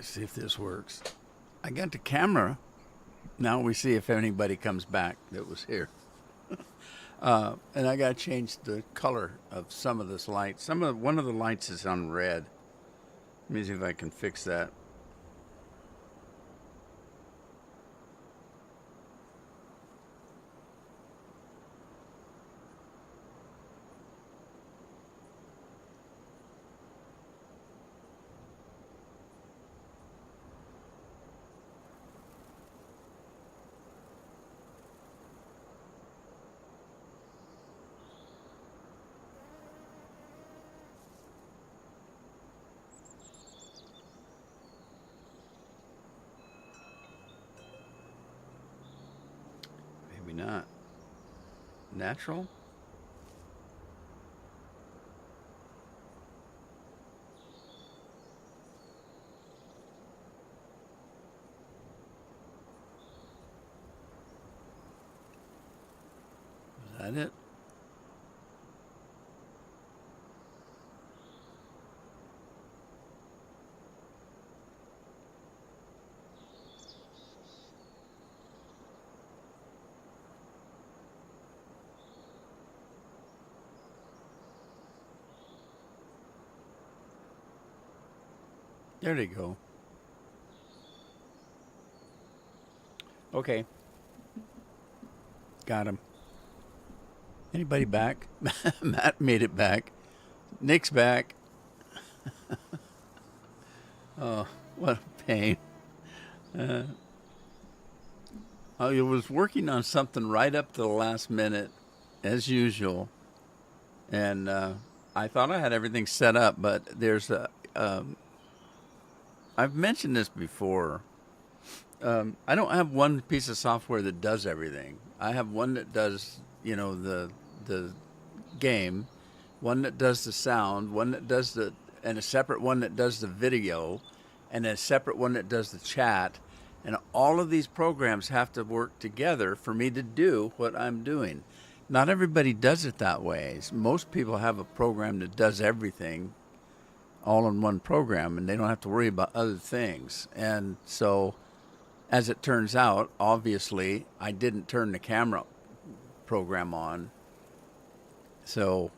Let's see if this works. I got the camera. Now we see if anybody comes back that was here. And I got to change the color of some of this light. One of the lights is on red. Let me see if I can fix that. Maybe not. Natural? Is that it? There they go. Okay. Got him. Anybody back? Matt made it back. Nick's back. Oh, what a pain. Uh, I was working on something right up to the last minute, as usual. And I thought I had everything set up, but there's a... I've mentioned this before. I don't have one piece of software that does everything. I have one that does, the game, one that does the sound, one that does and a separate one that does the video, and a separate one that does the chat. And all of these programs have to work together for me to do what I'm doing. Not everybody does it that way. Most people have a program that does everything all in one program, and they don't have to worry about other things. And so, as it turns out, obviously, I didn't turn the camera program on. So,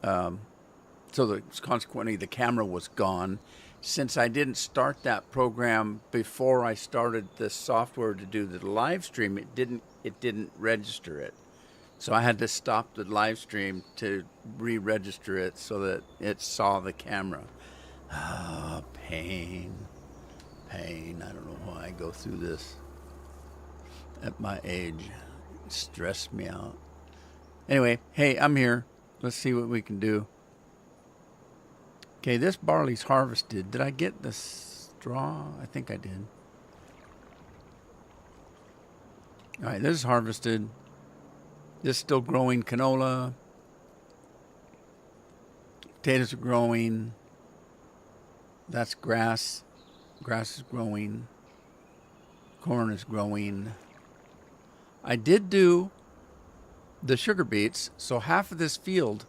consequently, the camera was gone. Since I didn't start that program before I started the software to do the live stream, it didn't register it. So I had to stop the live stream to re-register it so that it saw the camera. Oh, pain. I don't know why I go through this at my age. It stressed me out. Anyway, hey, I'm here. Let's see what we can do. Okay, this barley's harvested. Did I get the straw? I think I did. All right, this is harvested. This is still growing canola. Potatoes are growing. That's grass. Grass is growing. Corn is growing. I did do the sugar beets, so half of this field.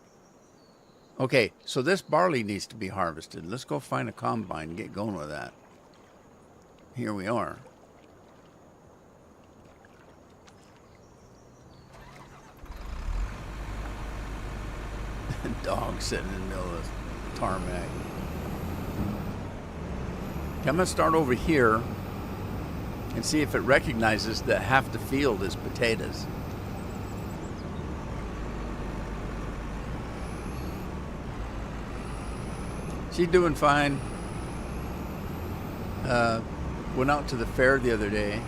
Okay, so this barley needs to be harvested. Let's go find a combine and get going with that. Here we are. Dog sitting in the middle of the tarmac. Okay, I'm going to start over here and see if it recognizes that half the field is potatoes. She's doing fine. Went out to the fair the other day.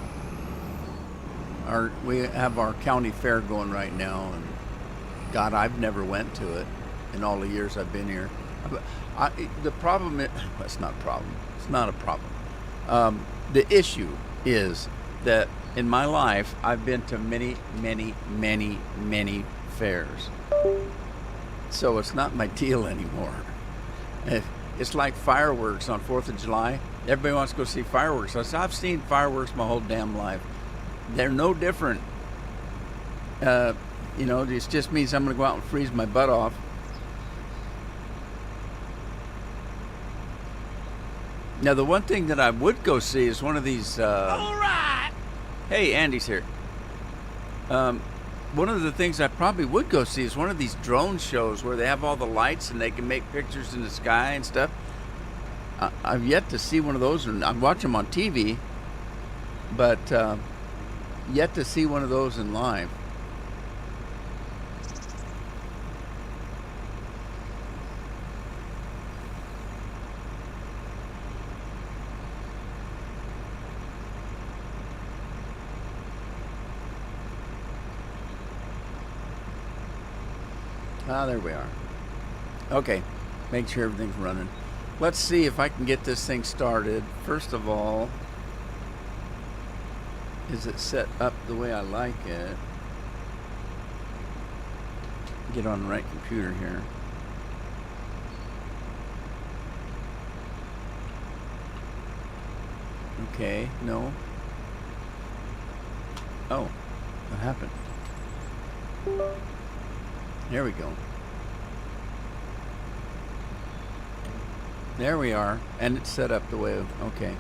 We have our county fair going right now, and God, I've never went to it in all the years I've been here. The problem is, well, it's not a problem. It's not a problem. The issue is that in my life, I've been to many, many, many, many fairs. So it's not my deal anymore. It's like fireworks on 4th of July. Everybody wants to go see fireworks. I said, I've seen fireworks my whole damn life. They're no different. It just means I'm going to go out and freeze my butt off. Now, the one thing that I would go see is one of these. All right. Hey, Andy's here. One of the things I probably would go see is one of these drone shows where they have all the lights and they can make pictures in the sky and stuff. I've yet to see one of those, and I watch them on TV, but yet to see one of those in live. Ah, there we are. Okay, make sure everything's running. Let's see if I can get this thing started. First of all, is it set up the way I like it? Get on the right computer here. Okay, no. Oh, what happened? There we go. There we are, and it's set up the way of, okay.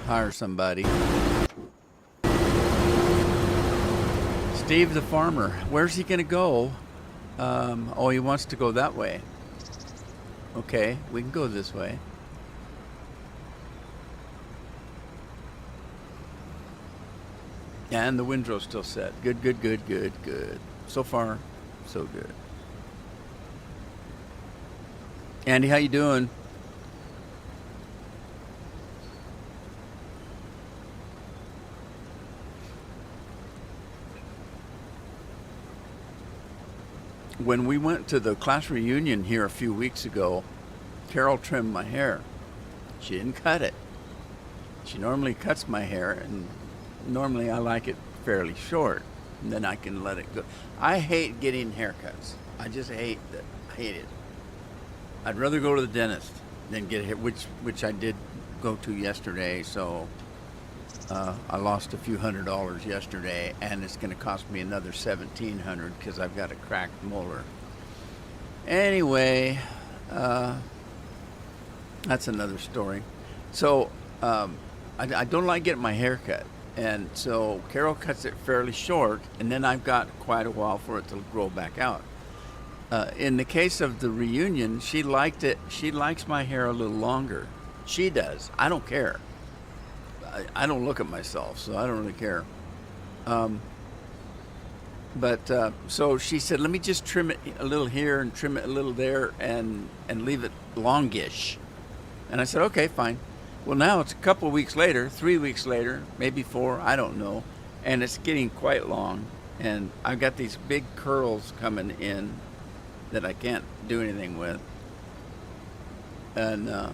Hire somebody. Steve the farmer, where's he gonna go? Oh, he wants to go that way. Okay, we can go this way. And the windrow's still set. Good, good, good, good, good. So far, so good. Andy, how you doing? When we went to the class reunion here a few weeks ago, Carol trimmed my hair. She didn't cut it. She normally cuts my hair, and normally I like it fairly short, and then I can let it go. I hate getting haircuts. I just hate it. I'd rather go to the dentist than get hair, which I did go to yesterday. So I lost a few $100s yesterday, and it's going to cost me another $1,700 because I've got a cracked molar. Anyway, that's another story. So I don't like getting my hair cut. And so Carol cuts it fairly short, and then I've got quite a while for it to grow back out. In the case of the reunion, she liked it. She likes my hair a little longer. She does. I don't care. I don't look at myself, so I don't really care. So she said, let me just trim it a little here and trim it a little there and leave it longish. And I said, okay, fine. Well, now it's a couple of weeks later, 3 weeks later, maybe 4, I don't know. And it's getting quite long. And I've got these big curls coming in that I can't do anything with. And I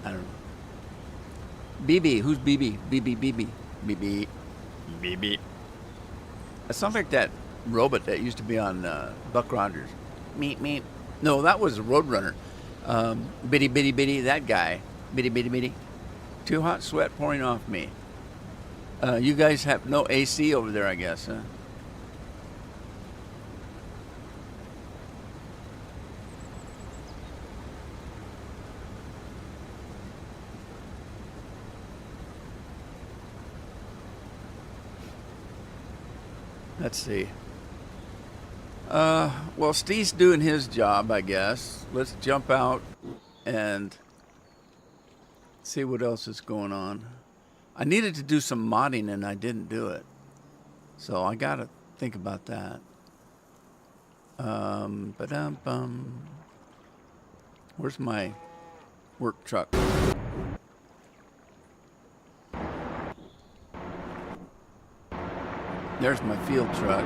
don't know. BB, who's BB? BB. It sounds like that robot that used to be on Buck Rogers. Meep. No, that was Roadrunner. Bitty, that guy. Bitty. Too hot sweat pouring off me. You guys have no AC over there, I guess, huh? Let's see. Well, Steve's doing his job, I guess. Let's jump out and see what else is going on. I needed to do some modding and I didn't do it. So I got to think about that. Where's my work truck? There's my field truck.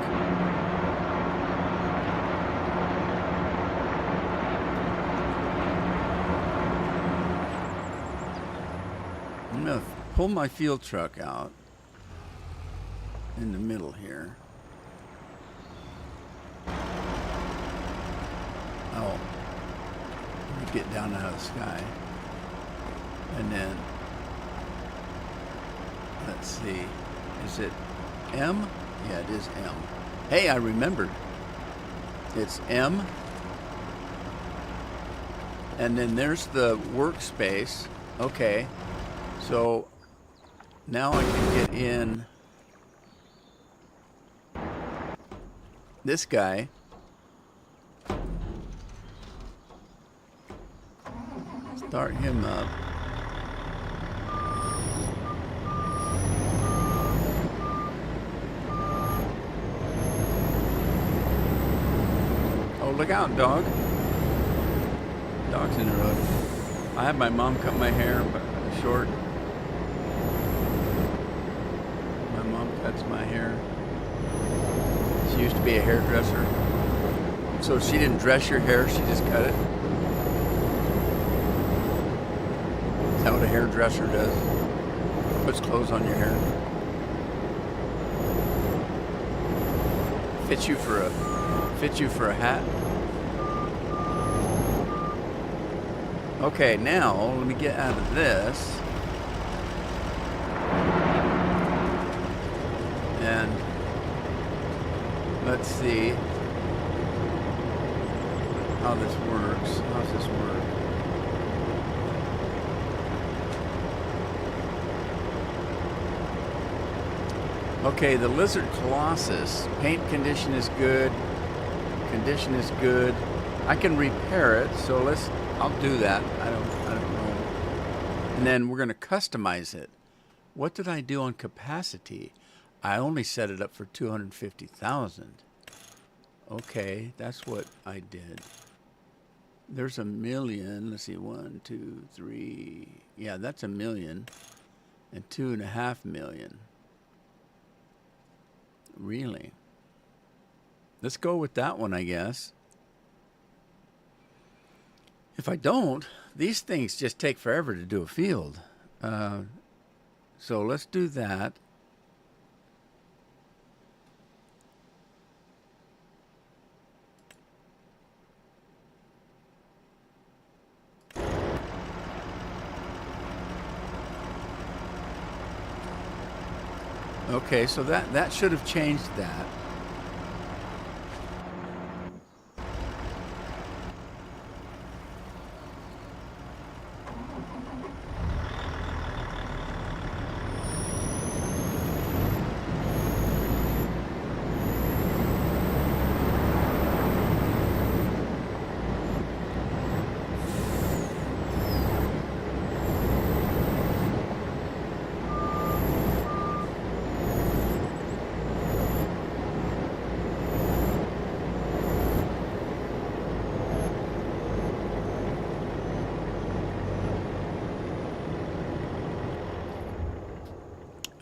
I'm going to pull my field truck out in the middle here. Oh, let me get down out of the sky. And then, let's see, is it M? Yeah, it is M. Hey, I remembered. It's M, And then there's the workspace. Okay. So now I can get in this guy. Start him up. Oh, look out, dog. Dog's in the road. I had my mom cut my hair short. My mom cuts my hair. She used to be a hairdresser. So she didn't dress your hair, she just cut it. Is that what a hairdresser does? Puts clothes on your hair. Fits you for a hat. Okay, now let me get out of this. And let's see how this works. How's this work? Okay, the Lizard Colossus. Paint condition is good. Condition is good. I can repair it, so I'll do that. I don't know. And then we're going to customize it. What did I do on capacity? I only set it up for 250,000. Okay, that's what I did. There's a million. Let's see, 1, 2, 3. Yeah, that's a million. And 2.5 million. Really? Let's go with that one, I guess. If I don't, these things just take forever to do a field. So let's do that. Okay, so that should have changed that.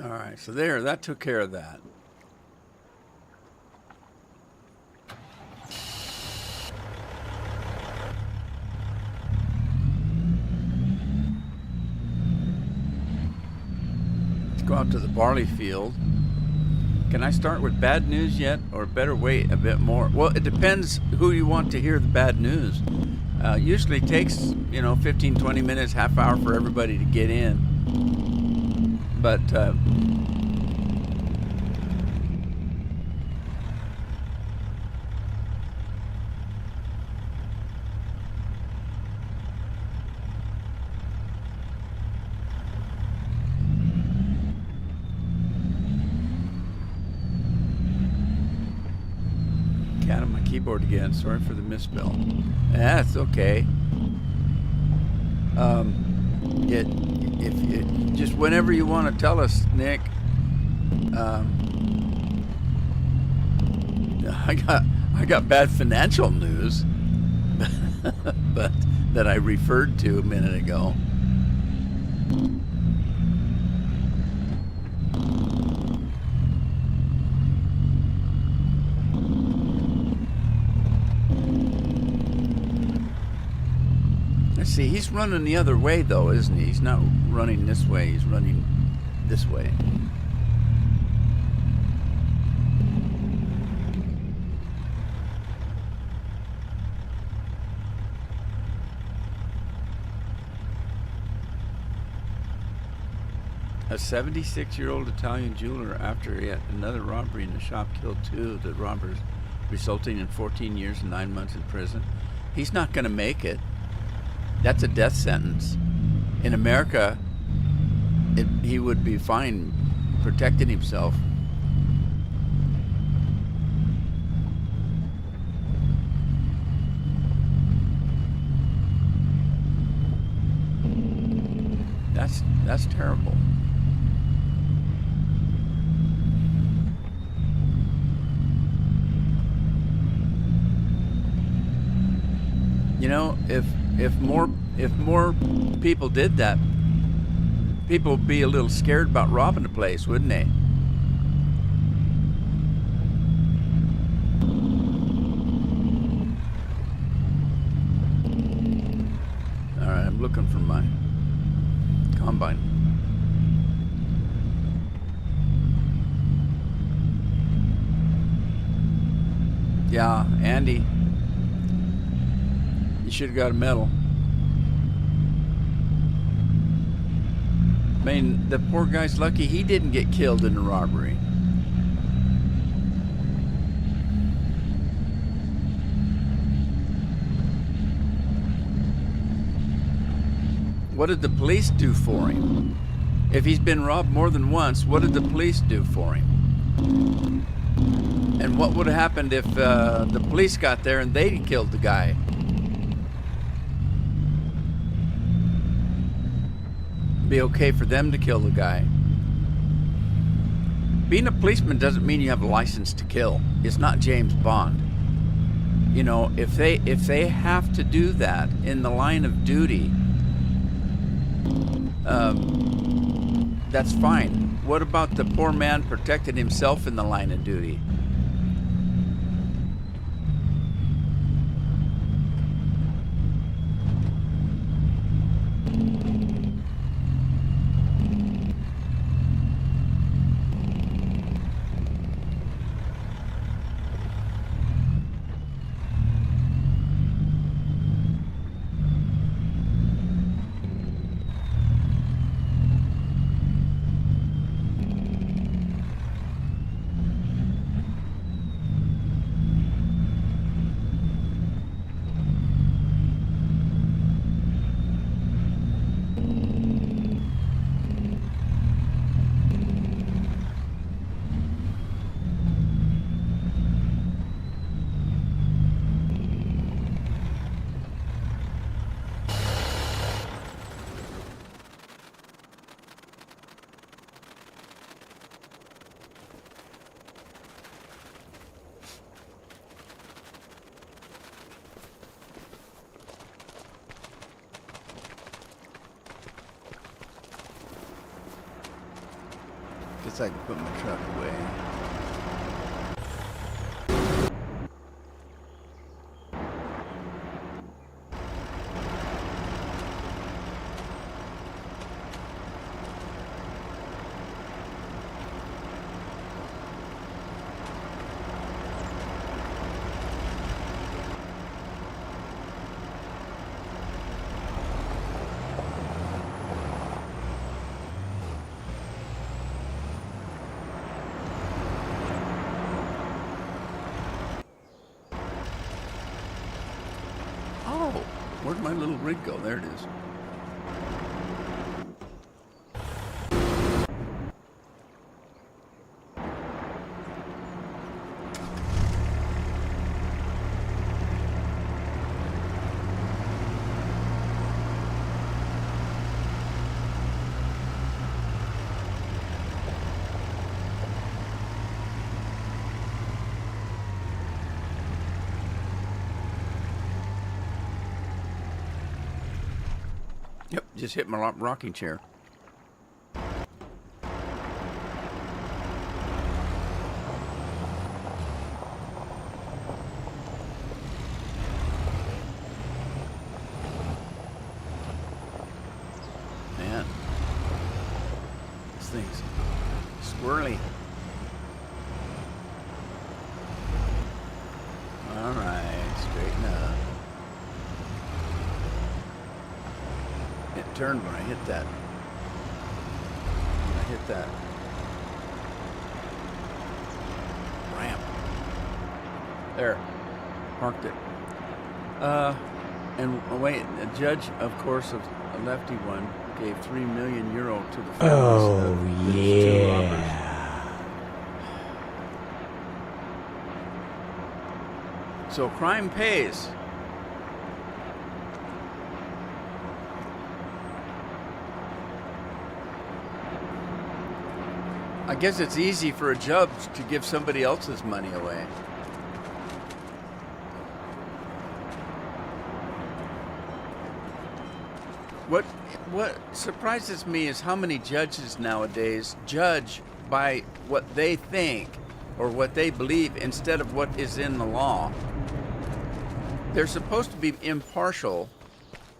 All right, so that took care of that. Let's go out to the barley field. Can I start with bad news yet, or better wait a bit more? Well, it depends who you want to hear the bad news. Usually takes, 15, 20 minutes, half hour for everybody to get in. But cat on my keyboard again. Sorry for the misspell. That's okay. If just whenever you want to tell us, Nick. I got bad financial news, but that I referred to a minute ago. Let's see, he's running the other way though, isn't he? He's not running this way, he's running this way. A 76-year-old Italian jeweler, after yet another robbery in the shop, killed 2 of the robbers, resulting in 14 years and 9 months in prison. He's not going to make it. That's a death sentence. In America, he would be fine protecting himself. That's terrible. You know, if more people did that, people would be a little scared about robbing the place, wouldn't they? All right, I'm looking for my combine. Yeah, Andy, you should have got a medal. I mean, the poor guy's lucky he didn't get killed in the robbery. What did the police do for him? If he's been robbed more than once, what did the police do for him? And what would have happened if the police got there and they killed the guy? Be okay for them to kill the guy. Being a policeman doesn't mean you have a license to kill. It's not James Bond. You know, if they have to do that in the line of duty, that's fine. What about the poor man protecting himself in the line of duty? Guess I can put my truck away. Where'd my little rig go? There it is. Yep, just hit my rocking chair. Man, this thing's squirrely. All right, straighten up. It turned when I hit that. When I hit that ramp. There. Parked it. And wait, a judge, of course, of a lefty one, gave €3 million to the families Oh, of these two robbers. yeah. So crime pays. I guess it's easy for a judge to give somebody else's money away. What surprises me is how many judges nowadays judge by what they think or what they believe instead of what is in the law. They're supposed to be impartial,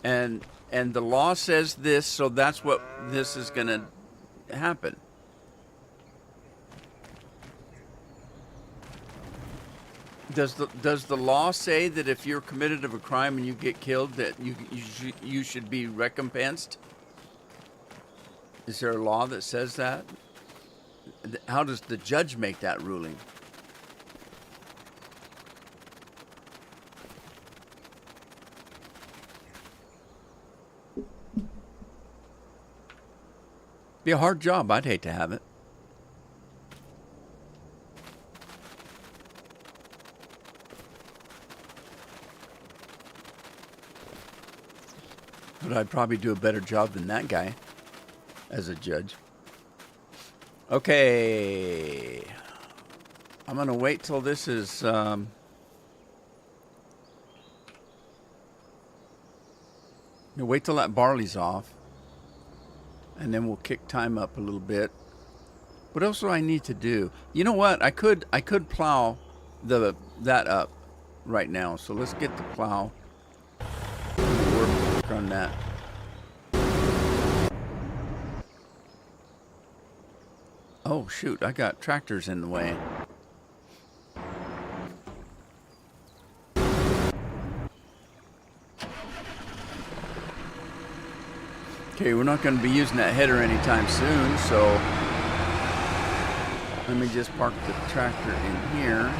and the law says this, so that's what this is going to happen. Does the law say that if you're committed of a crime and you get killed that you should be recompensed? Is there a law that says that? How does the judge make that ruling? Be a hard job. I'd hate to have it. But I'd probably do a better job than that guy as a judge. Okay. I'm going to wait till this is... wait till that barley's off. And then we'll kick time up a little bit. What else do I need to do? You know what? I could plow that up right now. So let's get the plow. Work on that. Oh shoot, I got tractors in the way. Okay, we're not going to be using that header anytime soon, so let me just park the tractor in here.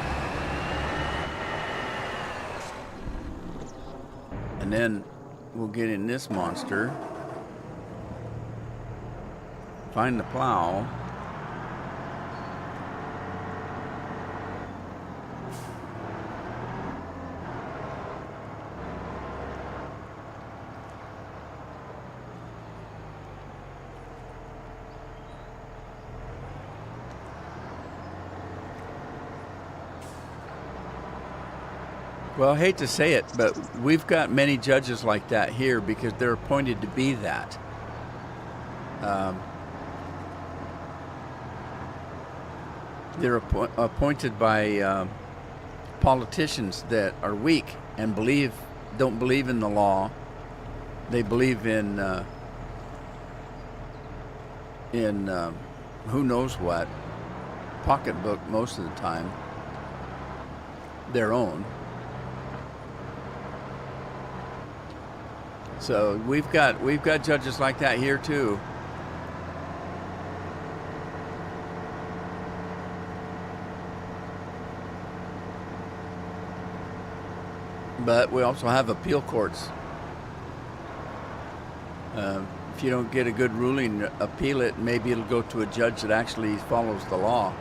And then we'll get in this monster, find the plow, well, I hate to say it, but we've got many judges like that here because they're appointed to be that. They're appointed by politicians that are weak and don't believe in the law. They believe in who knows what, pocketbook most of the time, their own. So we've got judges like that here too. But we also have appeal courts. If you don't get a good ruling, appeal it. Maybe it'll go to a judge that actually follows the law.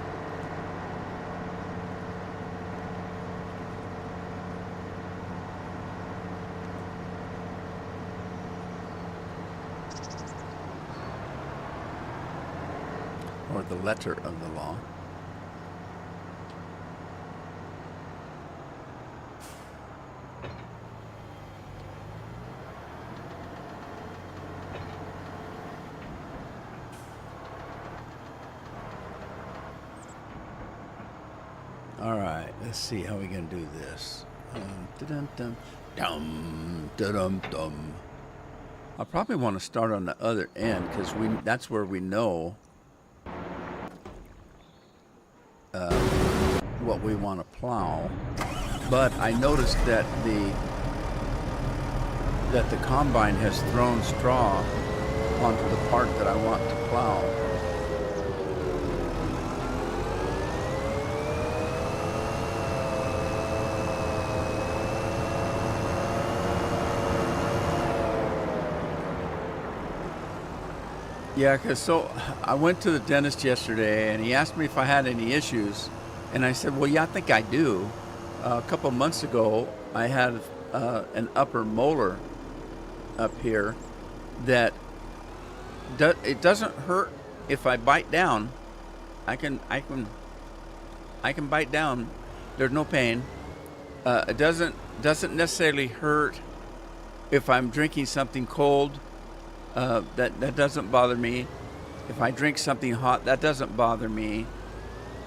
Or the letter of the law. All right, let's see how we're going to do this. I probably want to start on the other end because that's where we know what we want to plow. But I noticed that the combine has thrown straw onto the part that I want to plow. Yeah, because so I went to the dentist yesterday and he asked me if I had any issues. And I said, well, yeah, I think I do. A couple of months ago, I had an upper molar up here that it doesn't hurt if I bite down. I can I can I can bite down. There's no pain. It doesn't necessarily hurt if I'm drinking something cold. That doesn't bother me. If I drink something hot, that doesn't bother me.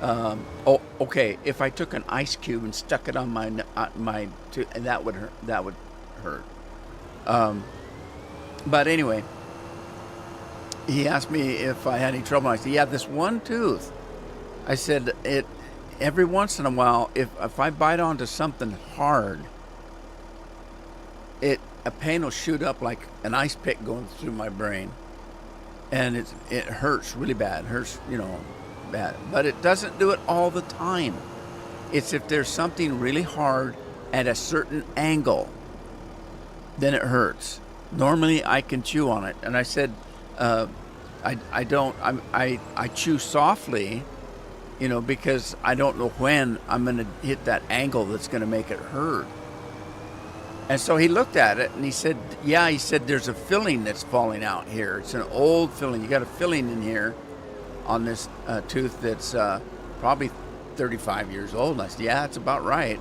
Oh, okay. If I took an ice cube and stuck it on my tooth, that would hurt. That would hurt. Um, but anyway, he asked me if I had any trouble. I said, yeah, this one tooth. I said it every once in a while. If I bite onto something hard, a pain will shoot up like an ice pick going through my brain, and it hurts really bad. It hurts, bad. But it doesn't do it all the time. It's if there's something really hard at a certain angle, then it hurts. Normally, I can chew on it, and I said, I don't. I chew softly, because I don't know when I'm going to hit that angle that's going to make it hurt. And so he looked at it and he said, yeah, there's a filling that's falling out here. It's an old filling. You got a filling in here on this tooth that's probably 35 years old. And I said, yeah, that's about right.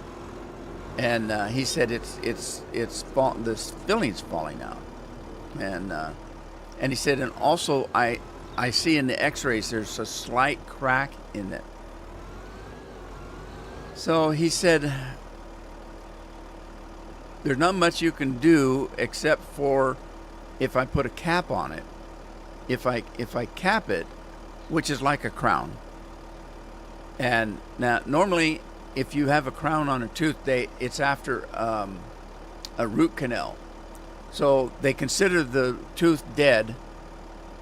And he said, this filling's falling out. And he said, and also I see in the x-rays, there's a slight crack in it. So he said, there's not much you can do except for if I put a cap on it. If I cap it, which is like a crown. And now normally, if you have a crown on a tooth, it's after a root canal. So they consider the tooth dead.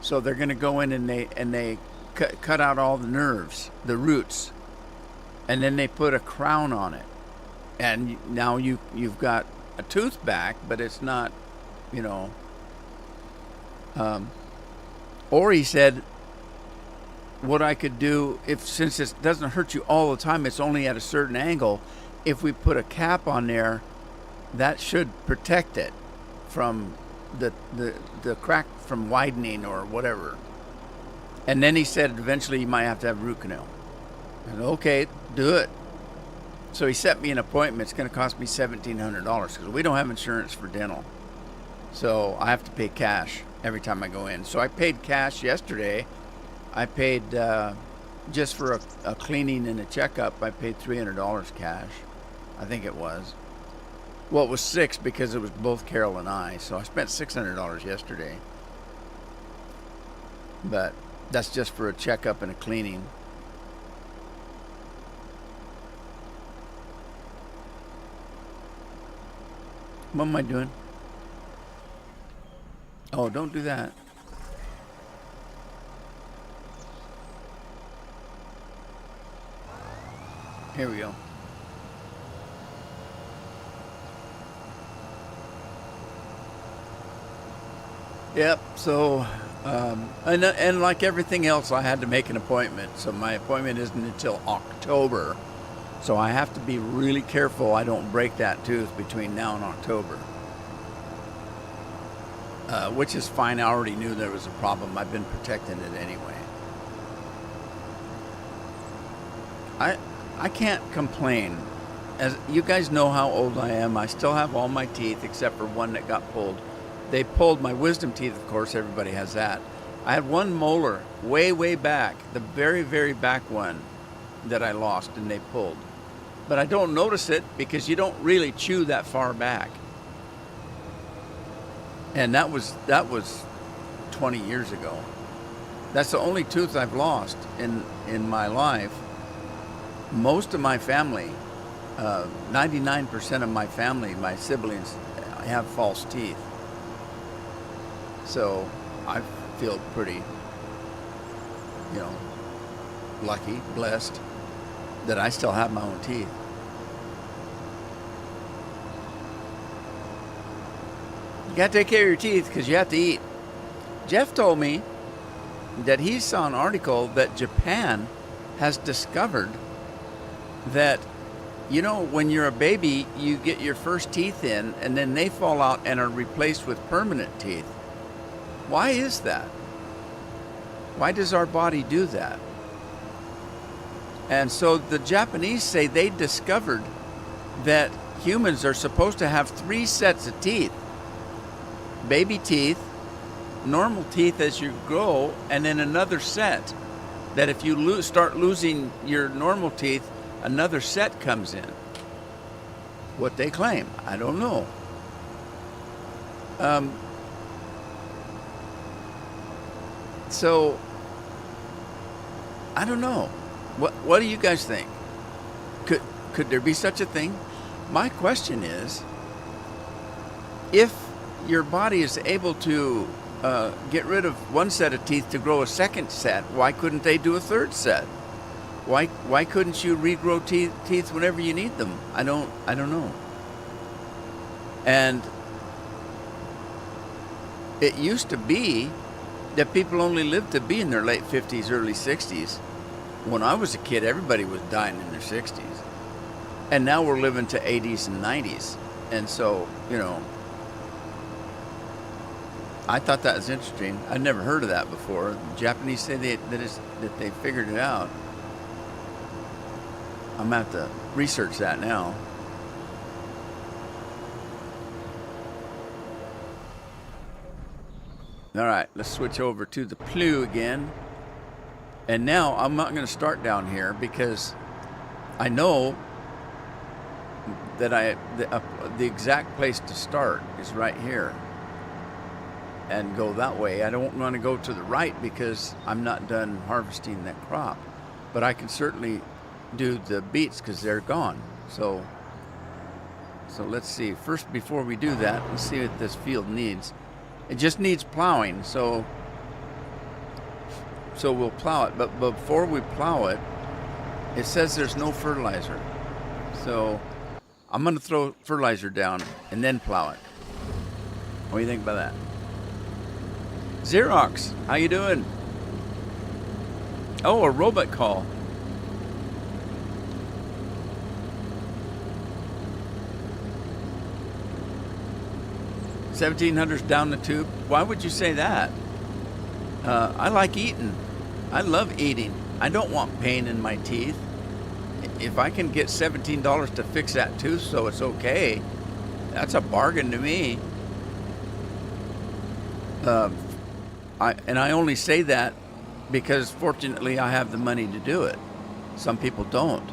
So they're going to go in and they cut out all the nerves, the roots, and then they put a crown on it. And now you've got a tooth back, but it's not, or he said, what I could do, since it doesn't hurt you all the time, it's only at a certain angle, if we put a cap on there, that should protect it from the crack from widening or whatever. And then he said eventually you might have to have a root canal. And okay, do it. So he set me an appointment. It's going to cost me $1,700 because we don't have insurance for dental. So I have to pay cash every time I go in. So I paid cash yesterday. I paid just for a cleaning and a checkup. I paid $300 cash. I think it was. Well, it was $600 because it was both Carol and I. So I spent $600 yesterday. But that's just for a checkup and a cleaning. What am I doing? Oh, don't do that. Here we go. Yep. So, and like everything else, I had to make an appointment. So my appointment isn't until October. So I have to be really careful I don't break that tooth between now and October. Which is fine. I already knew there was a problem. I've been protecting it anyway. I can't complain. As you guys know how old I am, I still have all my teeth except for one that got pulled. They pulled my wisdom teeth, of course, everybody has that. I had one molar way back, the very, very back one that I lost and they pulled. But I don't notice it because you don't really chew that far back. And that was 20 years ago. That's the only tooth I've lost in my life. Most of my family, 99% of my family, my siblings, have false teeth. So I feel pretty, lucky, blessed that I still have my own teeth. You got to take care of your teeth because you have to eat. Jeff told me that he saw an article that Japan has discovered that, you know, when you're a baby, you get your first teeth in and then they fall out and are replaced with permanent teeth. Why is that? Why does our body do that? And so the Japanese say they discovered that humans are supposed to have 3 sets of teeth. Baby teeth, normal teeth as you grow, and then another set. That if you start losing your normal teeth, another set comes in. What they claim, I don't know. So, I don't know. What do you guys think? Could there be such a thing? My question is, if your body is able to get rid of one set of teeth to grow a second set, why couldn't they do a third set? Why couldn't you regrow teeth whenever you need them? I don't know. And it used to be that people only lived to be in their late 50s, early 60s. When I was a kid, everybody was dying in their 60s. And now we're living to 80s and 90s. And so, you know, I thought that was interesting. I'd never heard of that before. The Japanese say that they figured it out. I'm going to have to research that now. All right, let's switch over to the Plu again. And now I'm not going to start down here because I know that the exact place to start is right here and go that way. I don't want to go to the right because I'm not done harvesting that crop, but I can certainly do the beets because they're gone. So let's see. First, before we do that, let's see what this field needs. It just needs plowing, so we'll plow it. But before we plow it, it says there's no fertilizer. So I'm going to throw fertilizer down and then plow it. What do you think about that? Xerox, how you doing? Oh, a robot call. $1,700's down the tube. Why would you say that? I like eating. I love eating. I don't want pain in my teeth. If I can get $17 to fix that tooth so it's okay, that's a bargain to me. I only say that because fortunately I have the money to do it. Some people don't.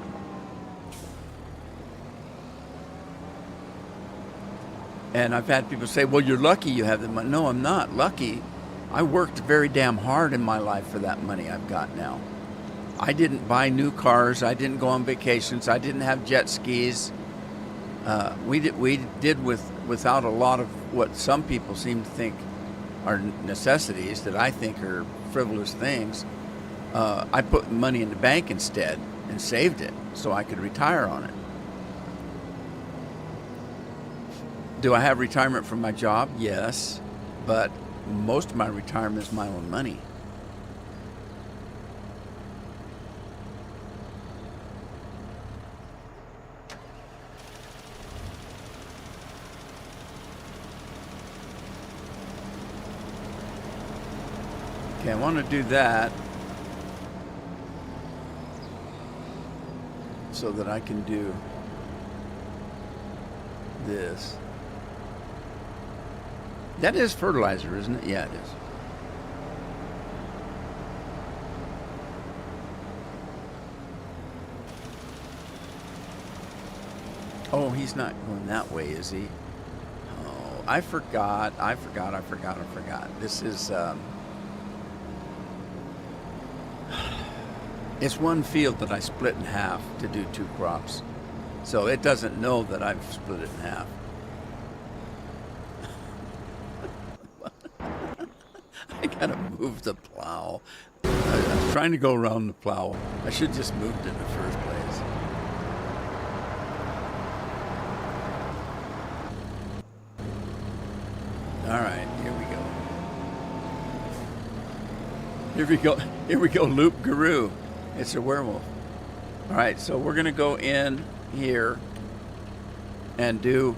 And I've had people say, well, you're lucky you have the money. No, I'm not lucky. I worked very damn hard in my life for that money I've got now. I didn't buy new cars. I didn't go on vacations. I didn't have jet skis. We did without a lot of what some people seem to think are necessities that I think are frivolous things. I put money in the bank instead and saved it so I could retire on it. Do I have retirement from my job? Yes, but most of my retirement is my own money. Okay, I want to do that so that I can do this. That is fertilizer, isn't it? Yeah, it is. Oh, he's not going that way, is he? Oh, I forgot. This is, it's one field that I split in half to do 2 crops. So it doesn't know that I've split it in half. I gotta move the plow. I was trying to go around the plow. I should just moved it in the first place. All right, here we go. Here we go. Here we go. Loop Guru. It's a werewolf. All right. So we're gonna go in here and do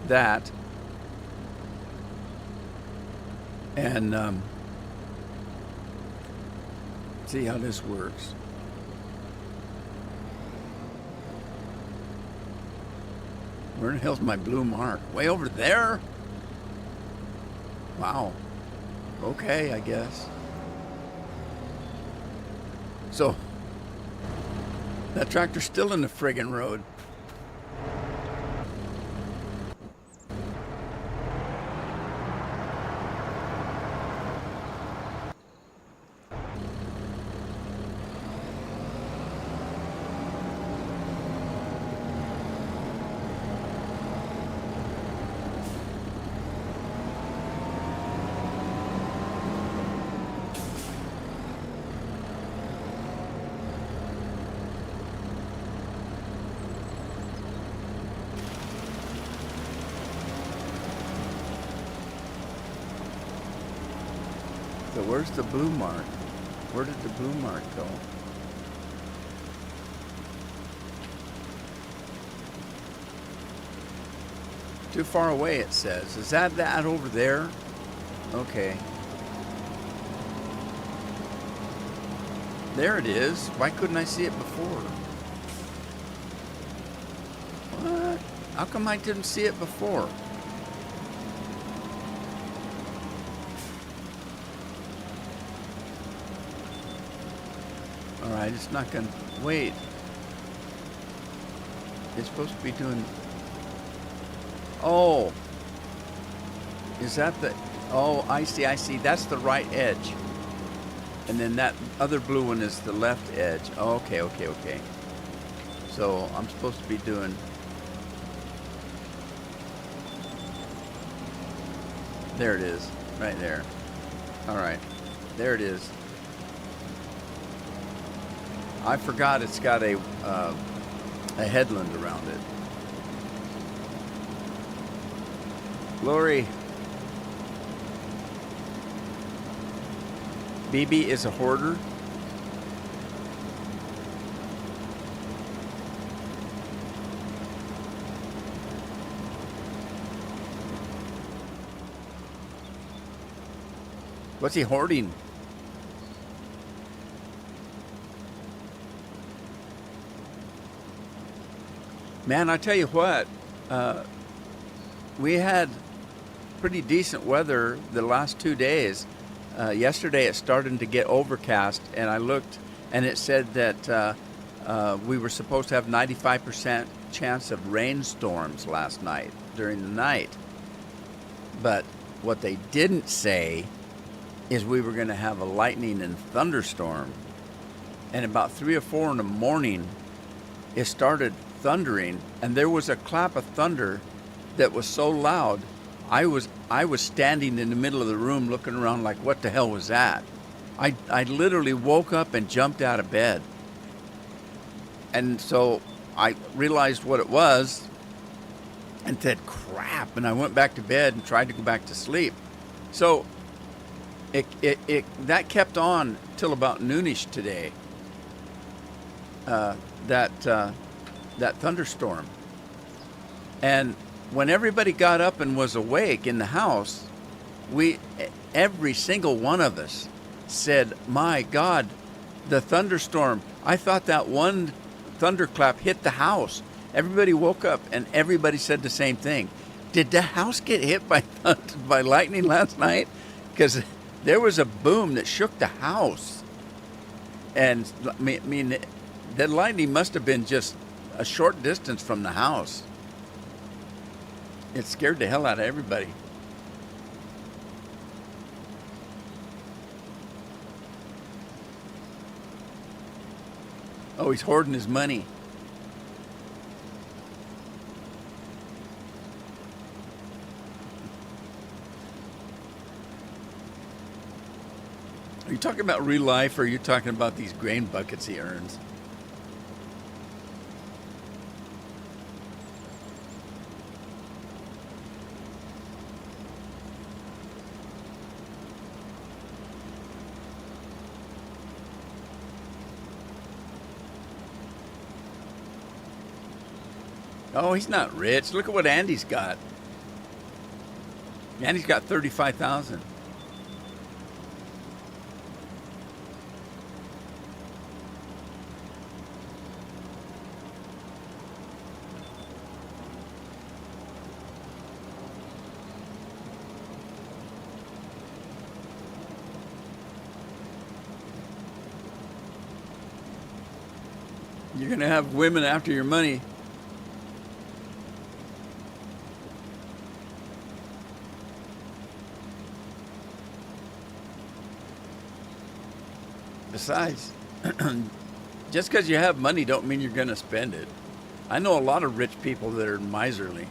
that, and see how this works. Where the hell's my blue mark? Way over there? Wow. Okay, I guess. So, that tractor's still in the friggin' road. So where's the blue mark? Where did the blue mark go? Too far away, it says. Is that over there? Okay. There it is. Why couldn't I see it before? What? How come I didn't see it before? Alright, it's not gonna... Wait. It's supposed to be doing... Oh. Is that the... Oh, I see. That's the right edge. And then that other blue one is the left edge. Oh, okay. So I'm supposed to be doing... There it is. Right there. Alright. There it is. I forgot it's got a headland around it. Lori. BB is a hoarder. What's he hoarding? Man, I tell you what, we had pretty decent weather the last 2 days. Yesterday it started to get overcast, and I looked, and it said that we were supposed to have 95% chance of rainstorms last night, during the night. But what they didn't say is we were going to have a lightning and thunderstorm. And about 3 or 4 in the morning, it started thundering, and there was a clap of thunder that was so loud, I was standing in the middle of the room looking around like, what the hell was that? I literally woke up and jumped out of bed. And so I realized what it was and said, crap, and I went back to bed and tried to go back to sleep. So that kept on till about noonish today. That thunderstorm. And when everybody got up and was awake in the house, every single one of us said, my God, the thunderstorm. I thought that one thunderclap hit the house. Everybody woke up and everybody said the same thing. Did the house get hit by lightning last night? Because there was a boom that shook the house. And I mean, that lightning must have been just a short distance from the house. It scared the hell out of everybody. Oh, he's hoarding his money. Are you talking about real life, or are you talking about these grain buckets he earns? Oh, he's not rich. Look at what Andy's got. Andy's got 35,000. You're gonna have women after your money. Besides, just because you have money don't mean you're gonna spend it. I know a lot of rich people that are miserly.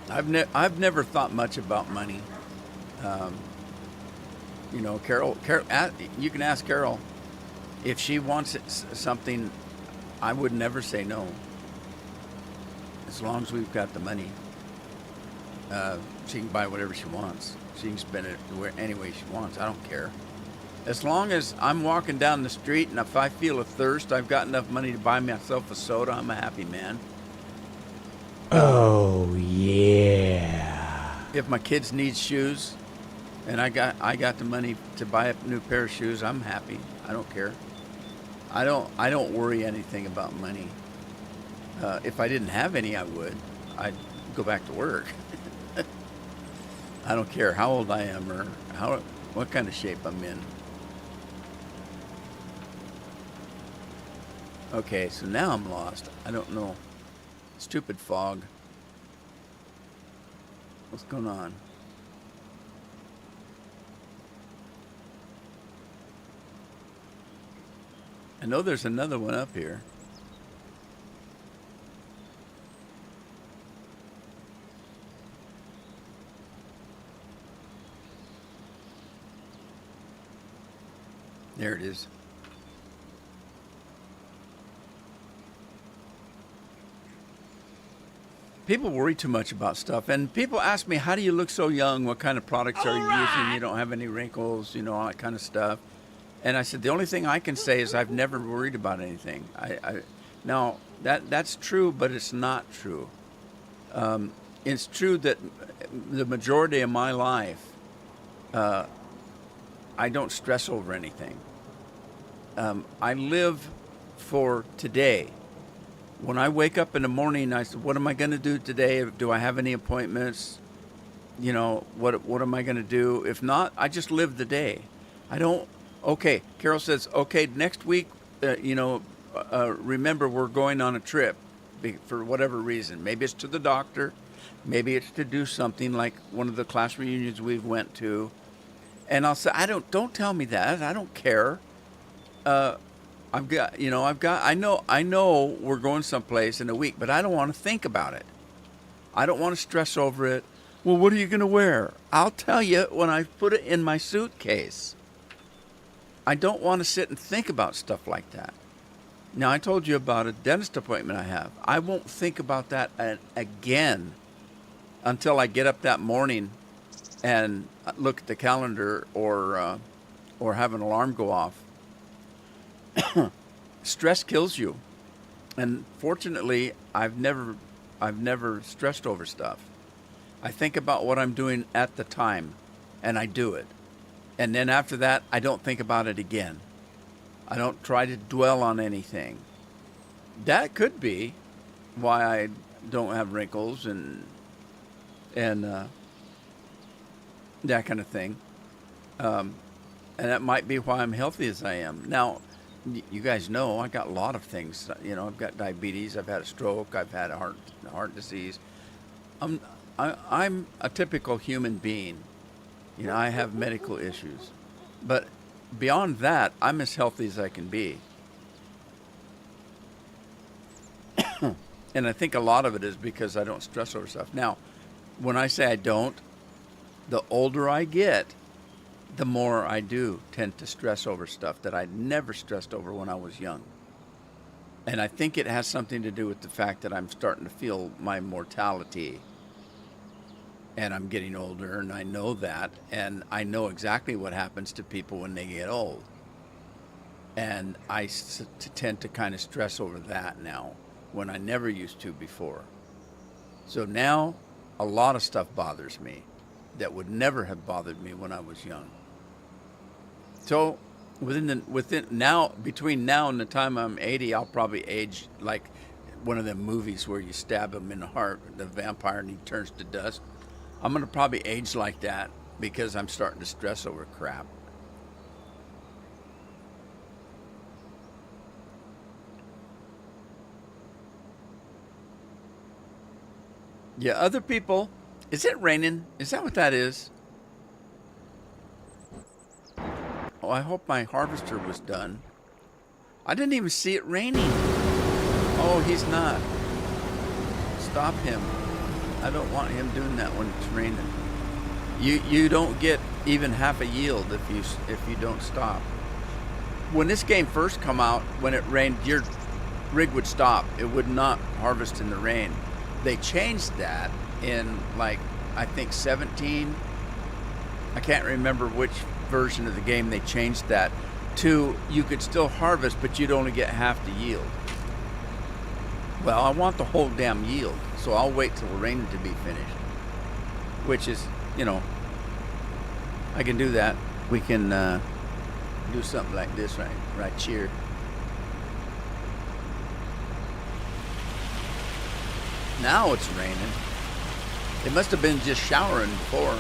I've never thought much about money. Um, Carol, you can ask Carol if she wants something. I would never say no, as long as we've got the money. She can buy whatever she wants. She can spend it any way she wants. I don't care. As long as I'm walking down the street and if I feel a thirst, I've got enough money to buy myself a soda, I'm a happy man. Oh, yeah. If my kids need shoes and I got the money to buy a new pair of shoes, I'm happy. I don't care. I don't worry anything about money. If I didn't have any, I would. I'd go back to work. I don't care how old I am or what kind of shape I'm in. Okay, so now I'm lost. I don't know. Stupid fog. What's going on? I know there's another one up here. There it is. People worry too much about stuff, and people ask me, "How do you look so young? What kind of products are you using? You don't have any wrinkles, all that kind of stuff." And I said, the only thing I can say is I've never worried about anything. Now that's true, but it's not true. It's true that the majority of my life, I don't stress over anything. I live for today. When I wake up in the morning, I said, what am I going to do today? Do I have any appointments? What am I going to do? If not, I just live the day. I don't, okay, Carol says, okay, next week, remember we're going on a trip for whatever reason. Maybe it's to the doctor. Maybe it's to do something like one of the class reunions we've went to. And I'll say, don't tell me that. I don't care. I know we're going someplace in a week, but I don't want to think about it. I don't want to stress over it. Well, what are you going to wear? I'll tell you when I put it in my suitcase. I don't want to sit and think about stuff like that. Now, I told you about a dentist appointment I have. I won't think about that again until I get up that morning and look at the calendar or have an alarm go off. Stress kills you, and fortunately, I've never stressed over stuff. I think about what I'm doing at the time, and I do it, and then after that, I don't think about it again. I don't try to dwell on anything. That could be why I don't have wrinkles and that kind of thing, and that might be why I'm healthy as I am now. You guys know I got a lot of things. I've got diabetes. I've had a stroke. I've had a heart disease. I'm a typical human being. I have medical issues, but beyond that, I'm as healthy as I can be. And I think a lot of it is because I don't stress over stuff. Now, when I say I don't, the older I get, the more I do tend to stress over stuff that I never stressed over when I was young. And I think it has something to do with the fact that I'm starting to feel my mortality. and I'm getting older, and I know that, and I know exactly what happens to people when they get old. And I tend to kind of stress over that now when I never used to before. So now a lot of stuff bothers me that would never have bothered me when I was young. So within now, between now and the time I'm 80, I'll probably age like one of them movies where you stab him in the heart, the vampire, and he turns to dust. I'm going to probably age like that because I'm starting to stress over crap. Yeah, other people. Is it raining? Is that what that is? Oh, I hope my harvester was done. I didn't even see it raining. Oh, he's not. Stop him. I don't want him doing that when it's raining. You don't get even half a yield if you don't stop. When this game first come out, when it rained, your rig would stop. It would not harvest in the rain. They changed that in like I think 17. I can't remember which version of the game they changed that to. You could still harvest, but you'd only get half the yield. Well, I want the whole damn yield, so I'll wait till the rain to be finished. Which is, I can do that. We can do something like this right here. Now it's raining. It must have been just showering before.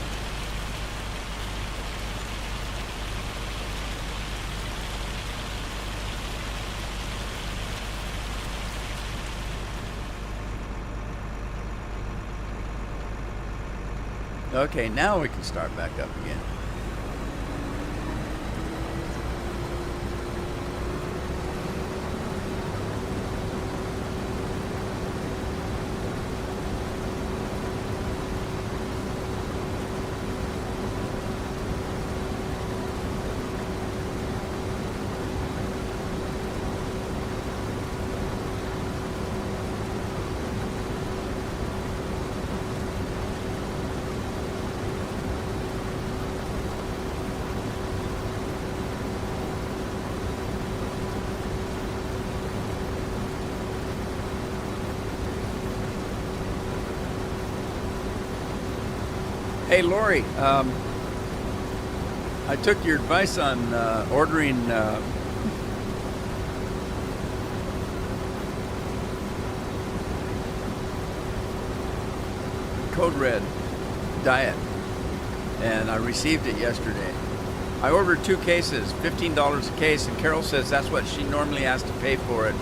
Okay, now we can start back up again. Hey, Lori, I took your advice on ordering Code Red diet, and I received it yesterday. I ordered 2 cases, $15 a case, and Carol says that's what she normally has to pay for it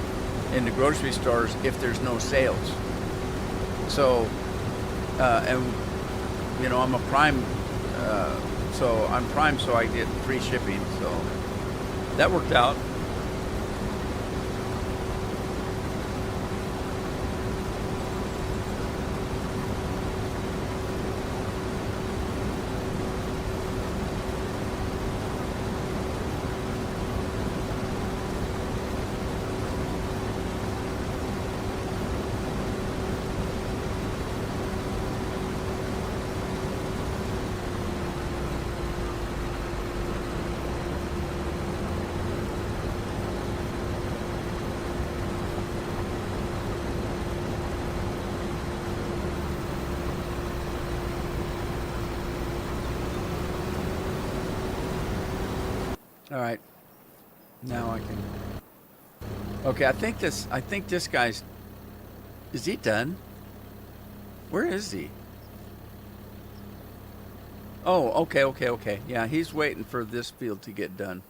in the grocery stores if there's no sales. So, and I'm a Prime, so I'm Prime, so I get free shipping. So that worked out. All right. Now I can. Okay, I think this guy's. Is he done? Where is he? Oh, okay. Yeah, he's waiting for this field to get done.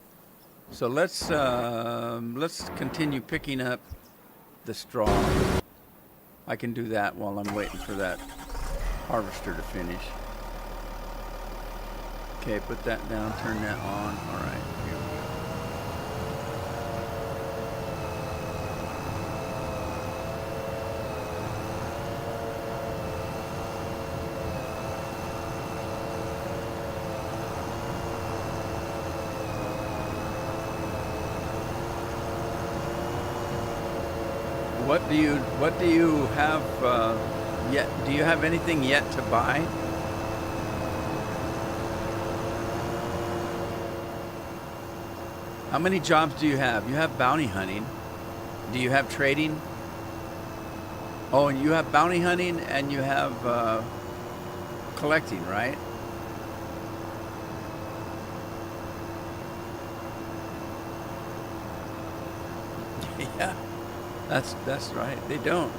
So let's continue picking up the straw. I can do that while I'm waiting for that harvester to finish. Okay, put that down, turn that on. All right, here we go. What do you have yet? Do you have anything yet to buy? How many jobs do you have? You have bounty hunting. Do you have trading? Oh, and you have bounty hunting and you have collecting, right? Yeah, that's right. They don't.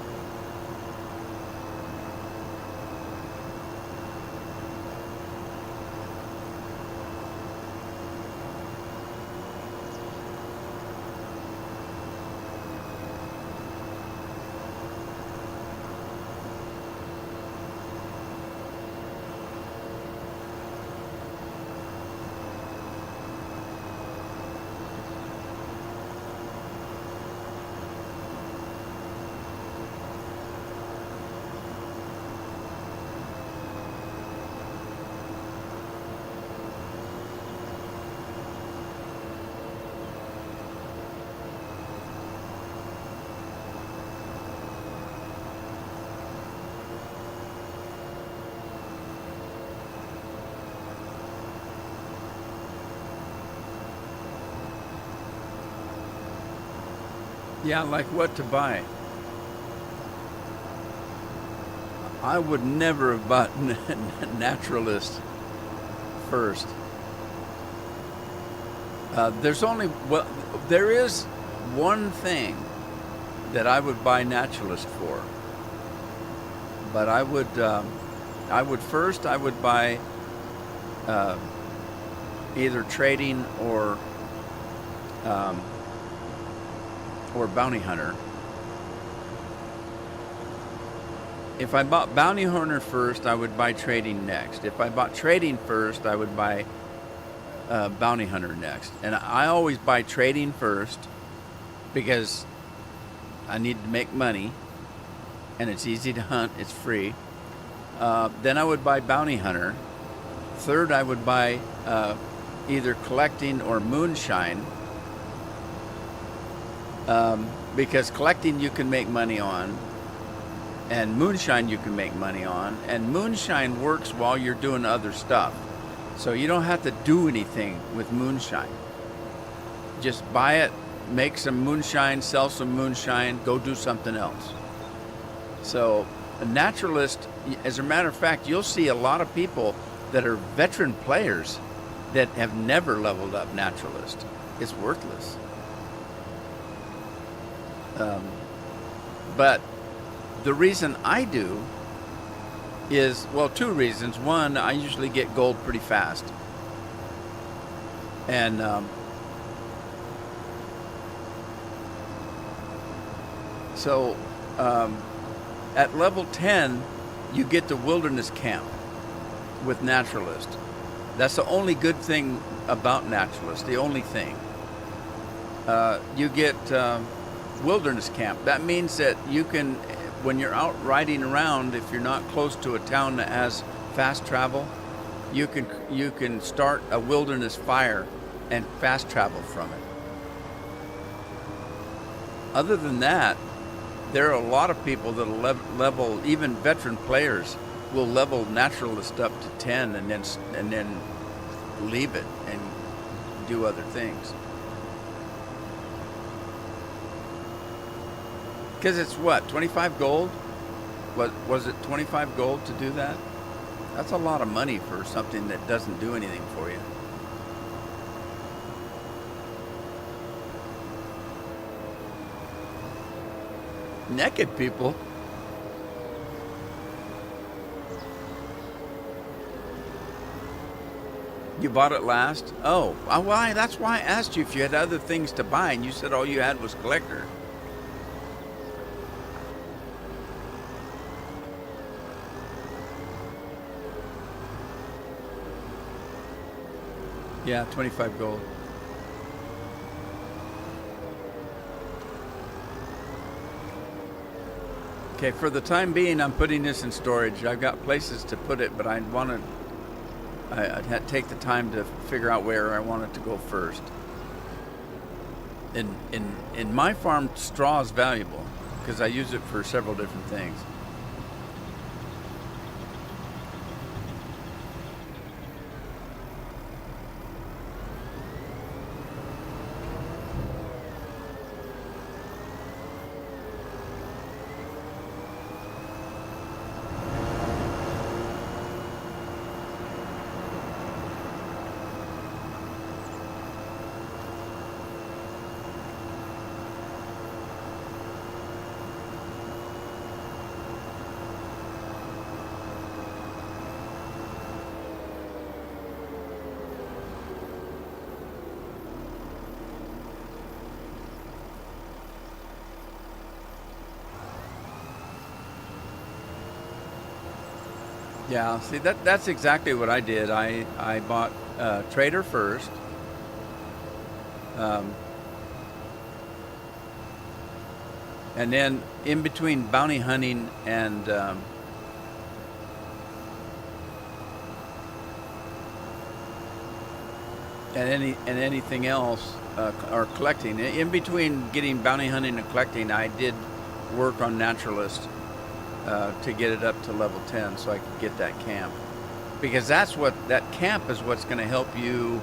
Yeah, like what to buy. I would never have bought Naturalist first. There is one thing that I would buy Naturalist for, but I would buy either trading or bounty hunter. If I bought bounty hunter first, I would buy trading next. If I bought trading first, I would buy bounty hunter next. And I always buy trading first because I need to make money, and it's easy to hunt. It's free. Then I would buy bounty hunter. Third, I would buy either collecting or moonshine. Because collecting you can make money on, and moonshine you can make money on, and moonshine works while you're doing other stuff. So you don't have to do anything with moonshine. Just buy it, make some moonshine, sell some moonshine, go do something else. So a naturalist, as a matter of fact, you'll see a lot of people that are veteran players that have never leveled up naturalist. It's worthless. But the reason I do is, well, two reasons. One, I usually get gold pretty fast. And so at level 10, you get the wilderness camp with Naturalist. That's the only good thing about Naturalist, the only thing. You get wilderness camp. That means that you can, when you're out riding around, if you're not close to a town that has fast travel, you can start a wilderness fire and fast travel from it. Other than that, there are a lot of people that'll level, even veteran players will level Naturalist up to 10 and then leave it and do other things. Because it's what, 25 gold? Was it 25 gold to do that? That's a lot of money for something that doesn't do anything for you. Naked people? You bought it last? Oh, why? That's why I asked you if you had other things to buy, and you said all you had was collector. Yeah, 25 gold. Okay, for the time being, I'm putting this in storage. I've got places to put it, but I'd take the time to figure out where I want it to go first. In my farm, straw is valuable because I use it for several different things. Yeah, see that's exactly what I did. I bought Trader first. Um, and then in between bounty hunting and anything else, or collecting. In between getting bounty hunting and collecting, I did work on Naturalist to get it up to level 10, so I could get that camp. Because that camp is what's going to help you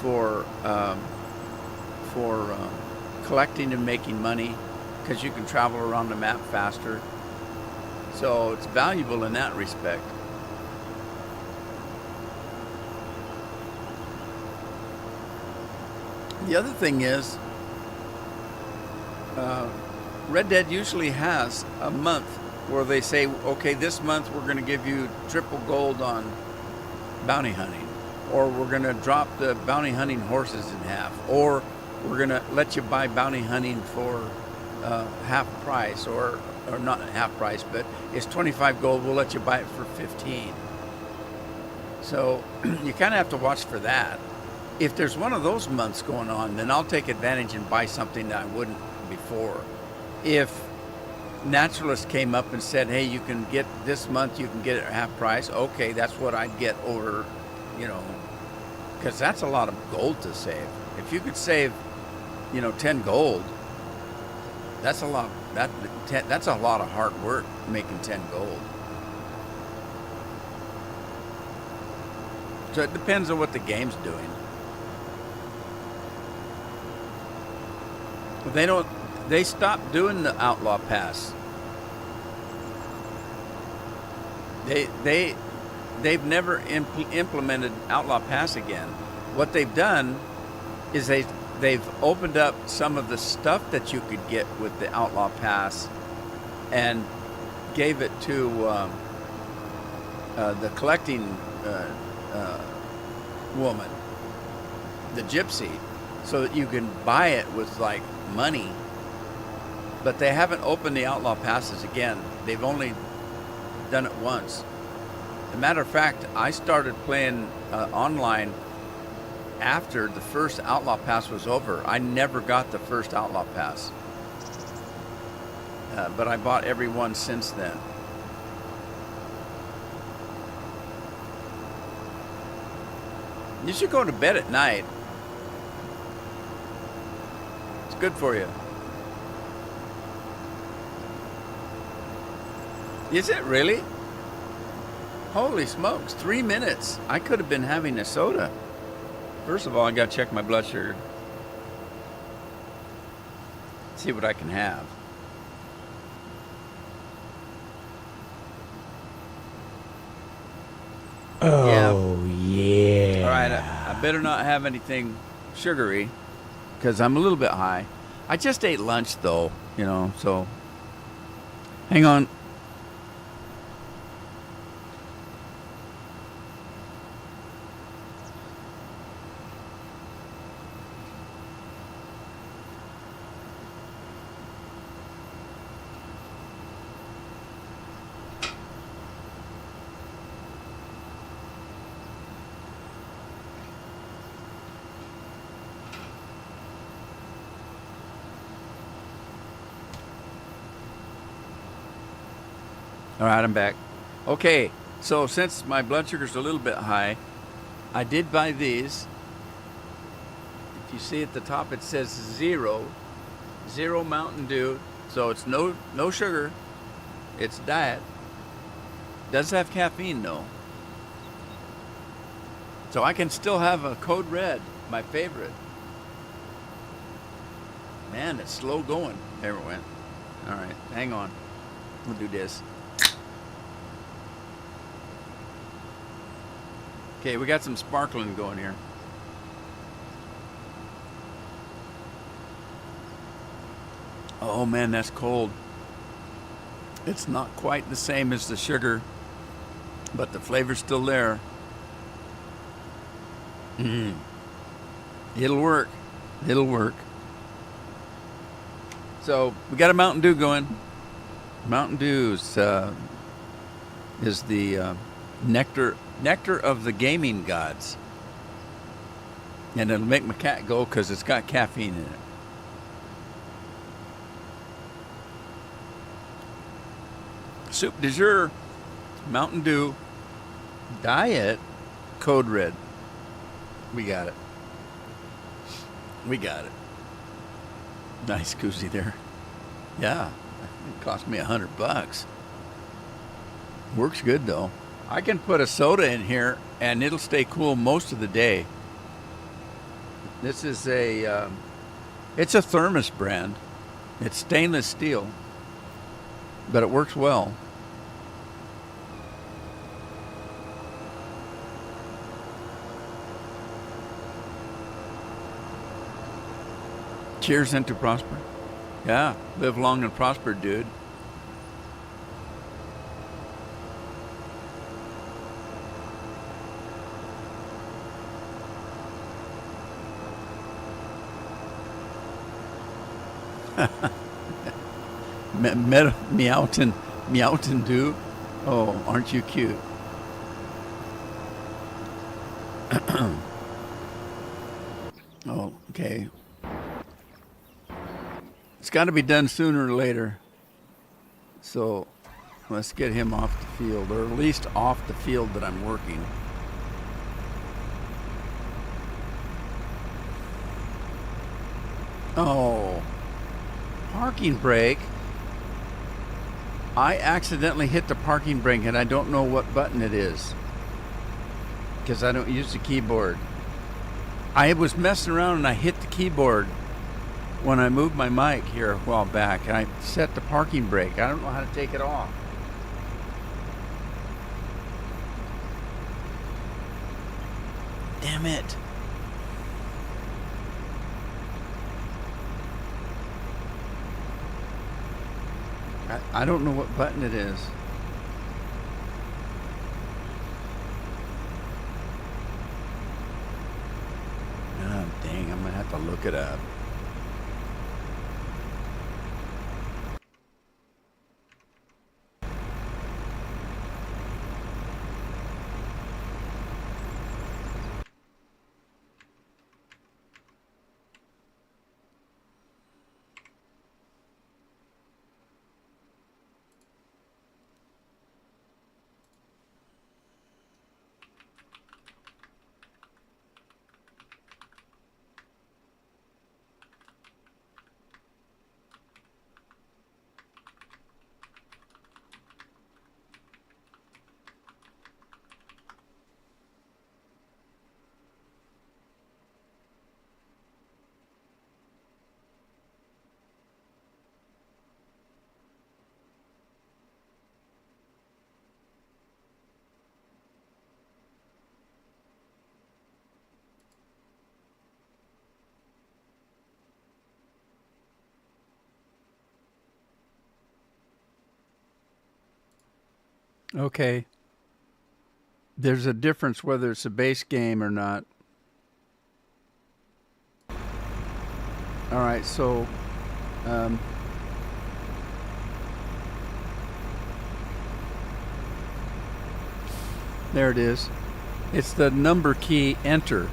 for for collecting and making money, because you can travel around the map faster. So it's valuable in that respect. The other thing is, Red Dead usually has a month where they say, okay, this month we're going to give you triple gold on bounty hunting, or we're going to drop the bounty hunting horses in half, or we're going to let you buy bounty hunting for half price, or not half price, but it's 25 gold, we'll let you buy it for 15. So you kind of have to watch for that. If there's one of those months going on, then I'll take advantage and buy something that I wouldn't before. If Naturalist came up and said, hey, you can get this month, you can get it at half price, okay, that's what I'd get over, because that's a lot of gold to save. If you could save, 10 gold, that's a lot. That's a lot of hard work making 10 gold. So it depends on what the game's doing. They stopped doing the Outlaw Pass. They've never implemented Outlaw Pass again. What they've done is they've opened up some of the stuff that you could get with the Outlaw Pass and gave it to the collecting woman, the gypsy, so that you can buy it with like money. But they haven't opened the Outlaw Passes again. They've only done it once. As a matter of fact, I started playing online after the first Outlaw Pass was over. I never got the first Outlaw Pass, but I bought every one since then. You should go to bed at night. It's good for you. Is it really? Holy smokes, 3 minutes. I could have been having a soda. First of all, I gotta check my blood sugar. See what I can have. Oh, yeah. All right, I better not have anything sugary, because I'm a little bit high. I just ate lunch though, so hang on. All right, I'm back. Okay, so since my blood sugar's a little bit high, I did buy these. If you see at the top, it says zero Mountain Dew. So it's no sugar. It's diet. Does have caffeine though. So I can still have a Code Red, my favorite. Man, it's slow going. There it went. All right, hang on. We'll do this. Okay, we got some sparkling going here. Oh man, that's cold. It's not quite the same as the sugar, but the flavor's still there. It'll work. It'll work. So we got a Mountain Dew going. Mountain Dew is the nectar of the gaming gods. And it'll make my cat go because it's got caffeine in it. Soup de jour, Mountain Dew, Diet, Code Red. We got it. We got it. Nice koozie there. Yeah, it cost me $100. Works good though. I can put a soda in here and it'll stay cool most of the day. This is it's a Thermos brand. It's stainless steel, but it works well. Cheers and to prosper. Yeah, live long and prosper, dude. Meowton do. Oh, aren't you cute? Oh, okay. It's got to be done sooner or later. So let's get him off the field, or at least off the field that I'm working. Oh, parking brake. I accidentally hit the parking brake and I don't know what button it is because I don't use the keyboard. I was messing around and I hit the keyboard when I moved my mic here a while back, and I set the parking brake. I don't know how to take it off. Damn it. I don't know what button it is. Oh, dang, I'm going to have to look it up. Okay. There's a difference whether it's a base game or not. All right, so there it is. It's the number key enter,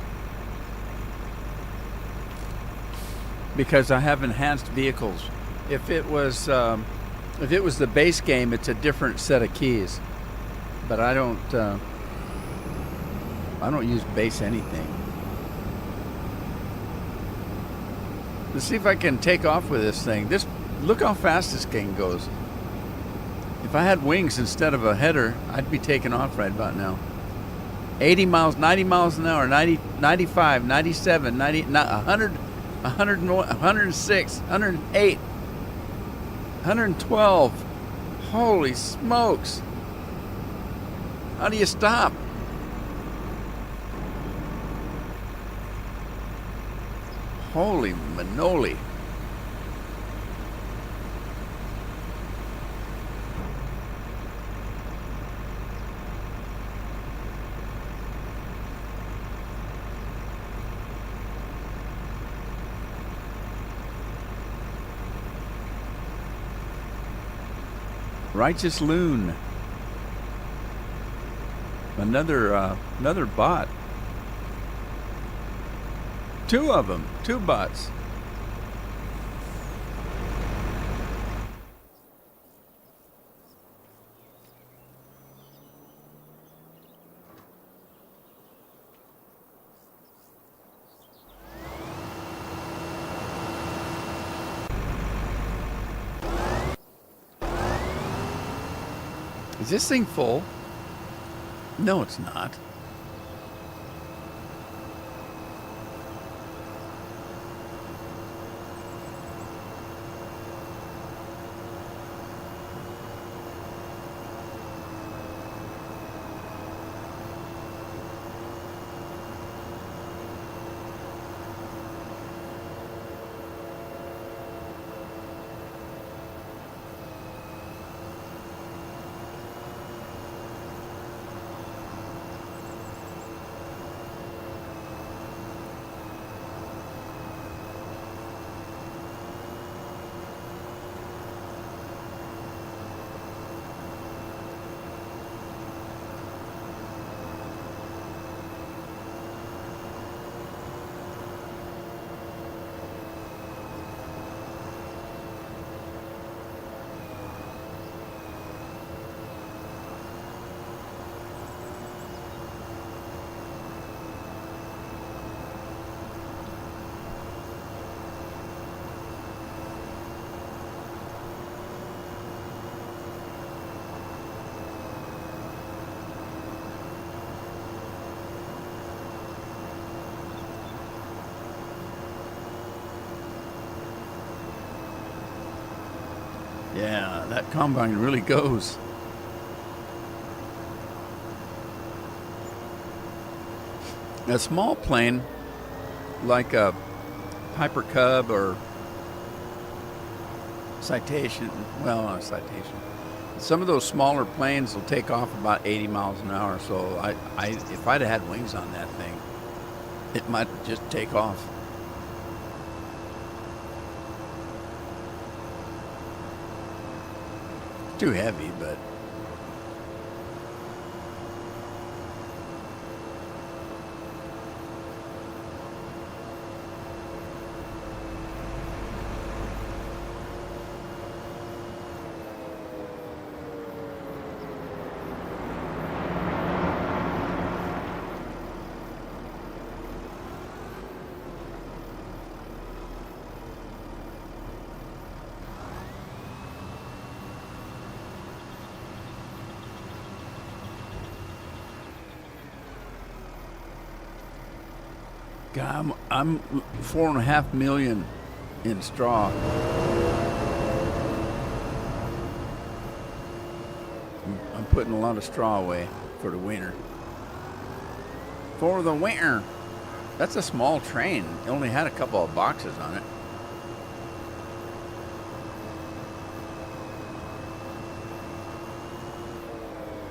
because I have enhanced vehicles. If it was the base game, it's a different set of keys. But I don't use base anything. Let's see if I can take off with this thing. Look how fast this thing goes. If I had wings instead of a header, I'd be taking off right about now. 80 miles, 90 miles an hour, 90, 95, 97, 90, 100, 106, 108, 112. Holy smokes. How do you stop? Holy manoli. Righteous Loon. Another bot. Two of them. Two bots. Is this thing full? No, it's not. Yeah, that combine really goes. A small plane, like a Piper Cub or Citation, well, not Citation. Some of those smaller planes will take off about 80 miles an hour. So if I'd have had wings on that thing, it might just take off. Too heavy, but God, I'm 4.5 million in straw. I'm putting a lot of straw away for the winter. For the winter. That's a small train. It only had a couple of boxes on it.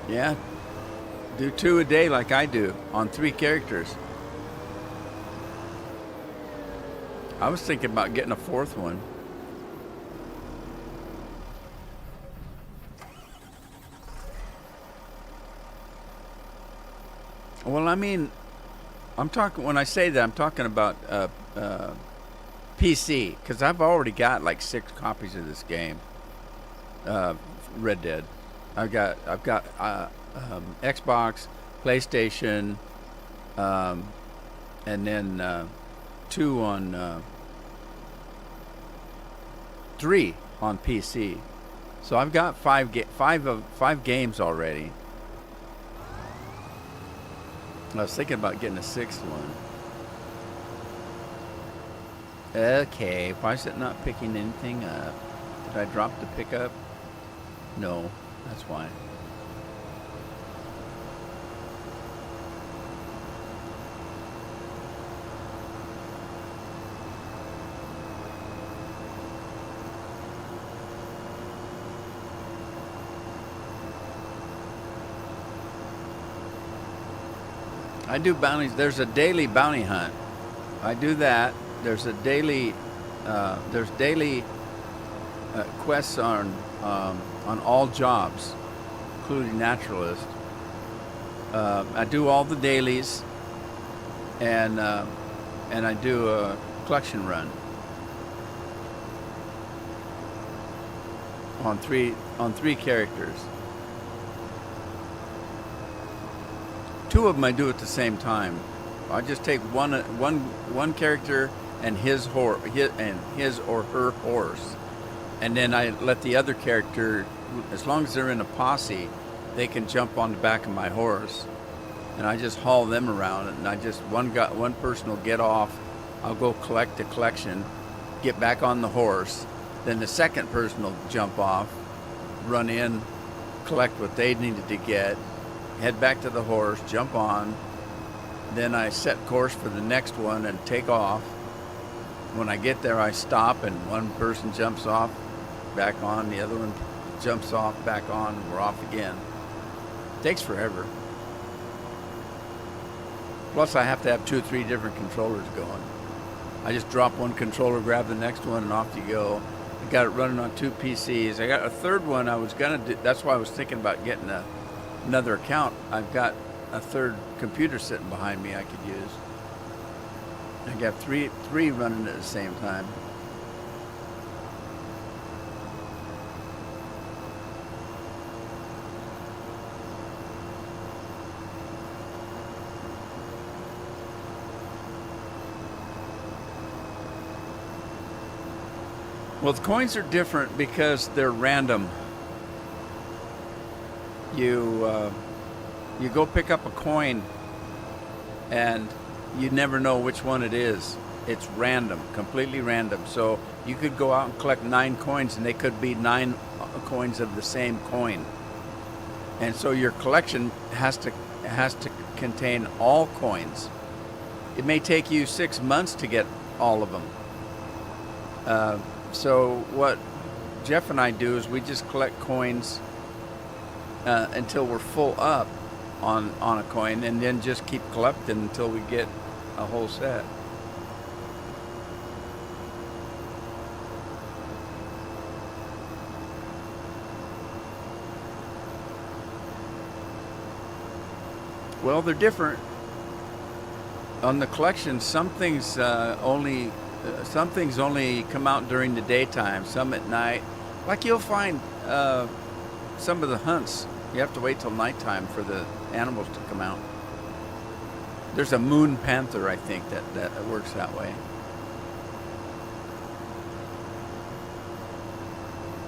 Yeah. Do 2 a day like I do on 3 characters. I was thinking about getting a 4th one. Well, I mean, I'm talking, when I say that, I'm talking about PC, because I've already got like 6 copies of this game, Red Dead. I've got Xbox, PlayStation, and then 2 on 3 on PC. So I've got 5 games already. I was thinking about getting a 6th one. Okay, why is it not picking anything up? Did I drop the pickup? No, that's why. I do bounties. There's a daily bounty hunt. I do that. There's a daily, there's daily quests on all jobs, including naturalist. I do all the dailies, and I do a collection run on three characters. Two of them I do at the same time. I just take one character and his or her horse, and then I let the other character, as long as they're in a posse, they can jump on the back of my horse, and I just haul them around. And one person will get off. I'll go collect the collection, get back on the horse. Then the second person will jump off, run in, collect what they needed to get, head back to the horse, jump on. Then I set course for the next one and take off. When I get there, I stop, and one person jumps off, back on, the other one jumps off, back on, and we're off again. Takes forever. Plus, I have to have 2 or 3 different controllers going. I just drop one controller, grab the next one, and off you go. I got it running on 2 PCs. I got a third one I was gonna do. That's why I was thinking about getting another account. I've got a third computer sitting behind me I could use. I got three running at the same time. Well, the coins are different because they're random. You go pick up a coin, and you never know which one it is. It's random, completely random. So you could go out and collect 9 coins, and they could be 9 coins of the same coin. And so your collection has to contain all coins. It may take you 6 months to get all of them. So what Jeff and I do is we just collect coins until we're full up on a coin, and then just keep collecting until we get a whole set. Well, they're different. On the collection, some things only come out during the daytime, some at night. Like you'll find some of the hunts, you have to wait till nighttime for the animals to come out. There's a moon panther, I think, that works that way.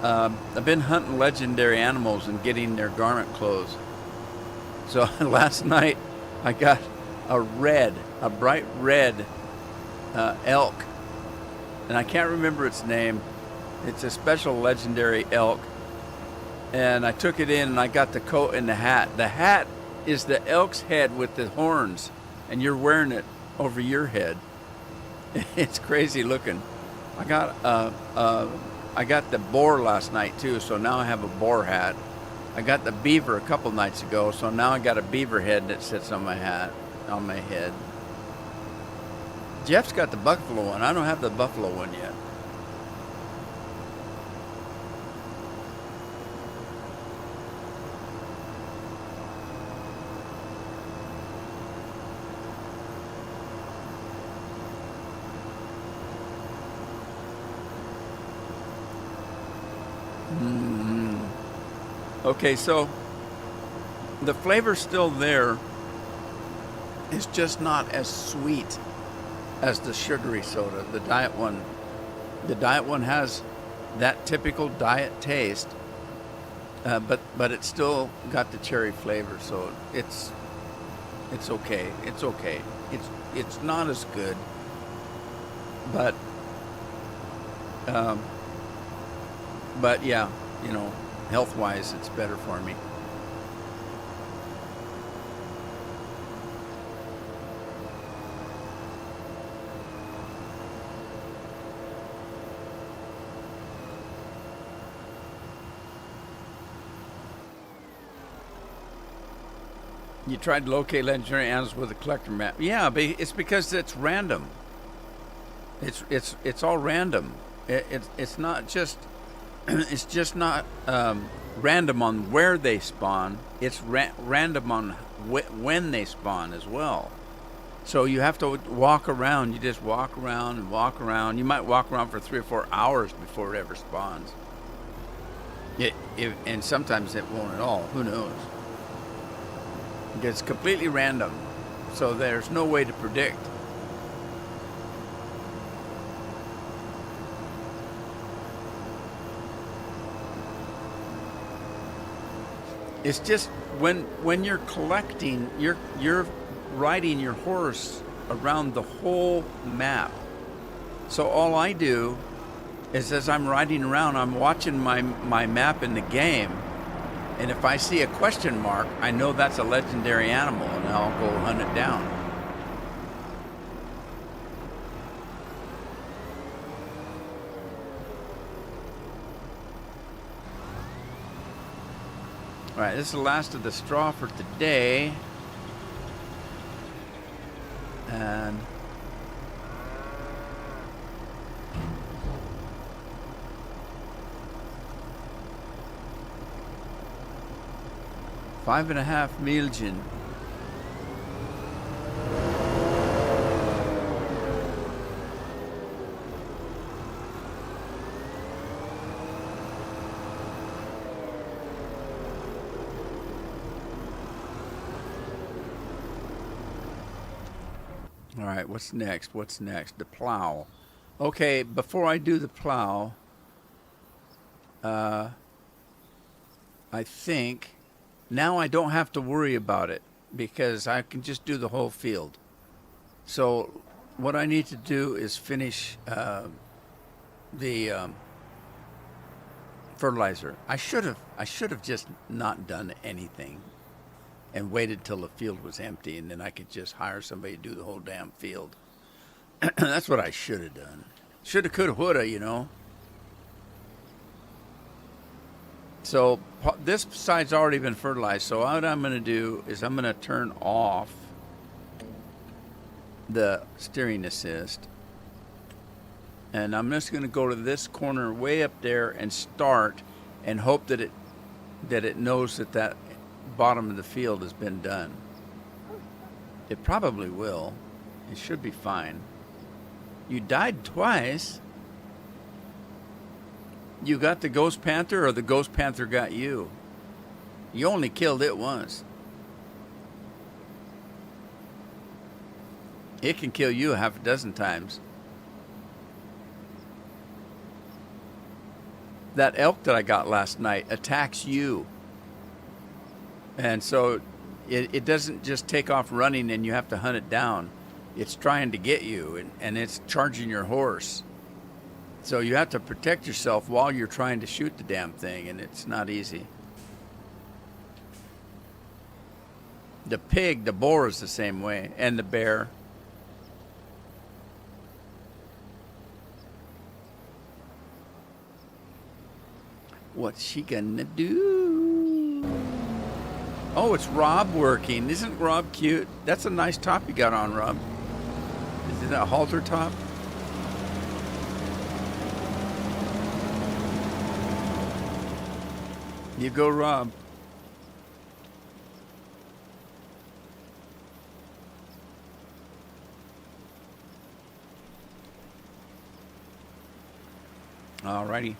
I've been hunting legendary animals and getting their garment clothes. So last night I got a bright red elk, and I can't remember its name. It's a special legendary elk, and I took it in and I got the coat and the hat. The hat is the elk's head with the horns, and you're wearing it over your head. It's crazy looking. I got the boar last night too, so now I have a boar hat. I got the beaver a couple nights ago, so now I got a beaver head that sits on my hat, on my head. Jeff's got the buffalo one. I don't have the buffalo one yet. Okay, so the flavor's still there. It's just not as sweet as the sugary soda, the diet one. The diet one has that typical diet taste, but it's still got the cherry flavor. So it's okay. It's okay. It's not as good, but yeah, you know, health-wise, it's better for me. You tried to locate legendary animals with a collector map. Yeah, but it's because it's random. It's all random. It's not just. It's just not random on where they spawn. It's random on when they spawn as well. So you have to walk around. You just walk around and walk around. You might walk around for 3 or 4 hours before it ever spawns. And sometimes it won't at all. Who knows? It's completely random. So there's no way to predict. It's just when you're collecting, you're riding your horse around the whole map. So all I do is, as I'm riding around, I'm watching my map in the game, and if I see a question mark, I know that's a legendary animal, and I'll go hunt it down. All right, this is the last of the straw for today. And $5.5 million. All right, what's next? What's next? The plow. Okay, before I do the plow, I think now I don't have to worry about it because I can just do the whole field. So what I need to do is finish the fertilizer. I should have just not done anything and waited till the field was empty, and then I could just hire somebody to do the whole damn field. That's what I should have done. Shoulda, coulda, woulda, you know. So this side's already been fertilized. So what I'm going to do is I'm going to turn off the steering assist. And I'm just going to go to this corner way up there and start and hope that it knows that bottom of the field has been done. It probably will. It should be fine. You died twice. You got the ghost panther, or the ghost panther got you? You only killed it once. It can kill you half a dozen times. That elk that I got last night attacks you. And so it doesn't just take off running and you have to hunt it down. It's trying to get you, and it's charging your horse. So you have to protect yourself while you're trying to shoot the damn thing, and it's not easy. The pig, the boar is the same way, and the bear. What's she gonna do? Oh, it's Rob working. Isn't Rob cute? That's a nice top you got on, Rob. Is it a halter top? You go, Rob. Alrighty.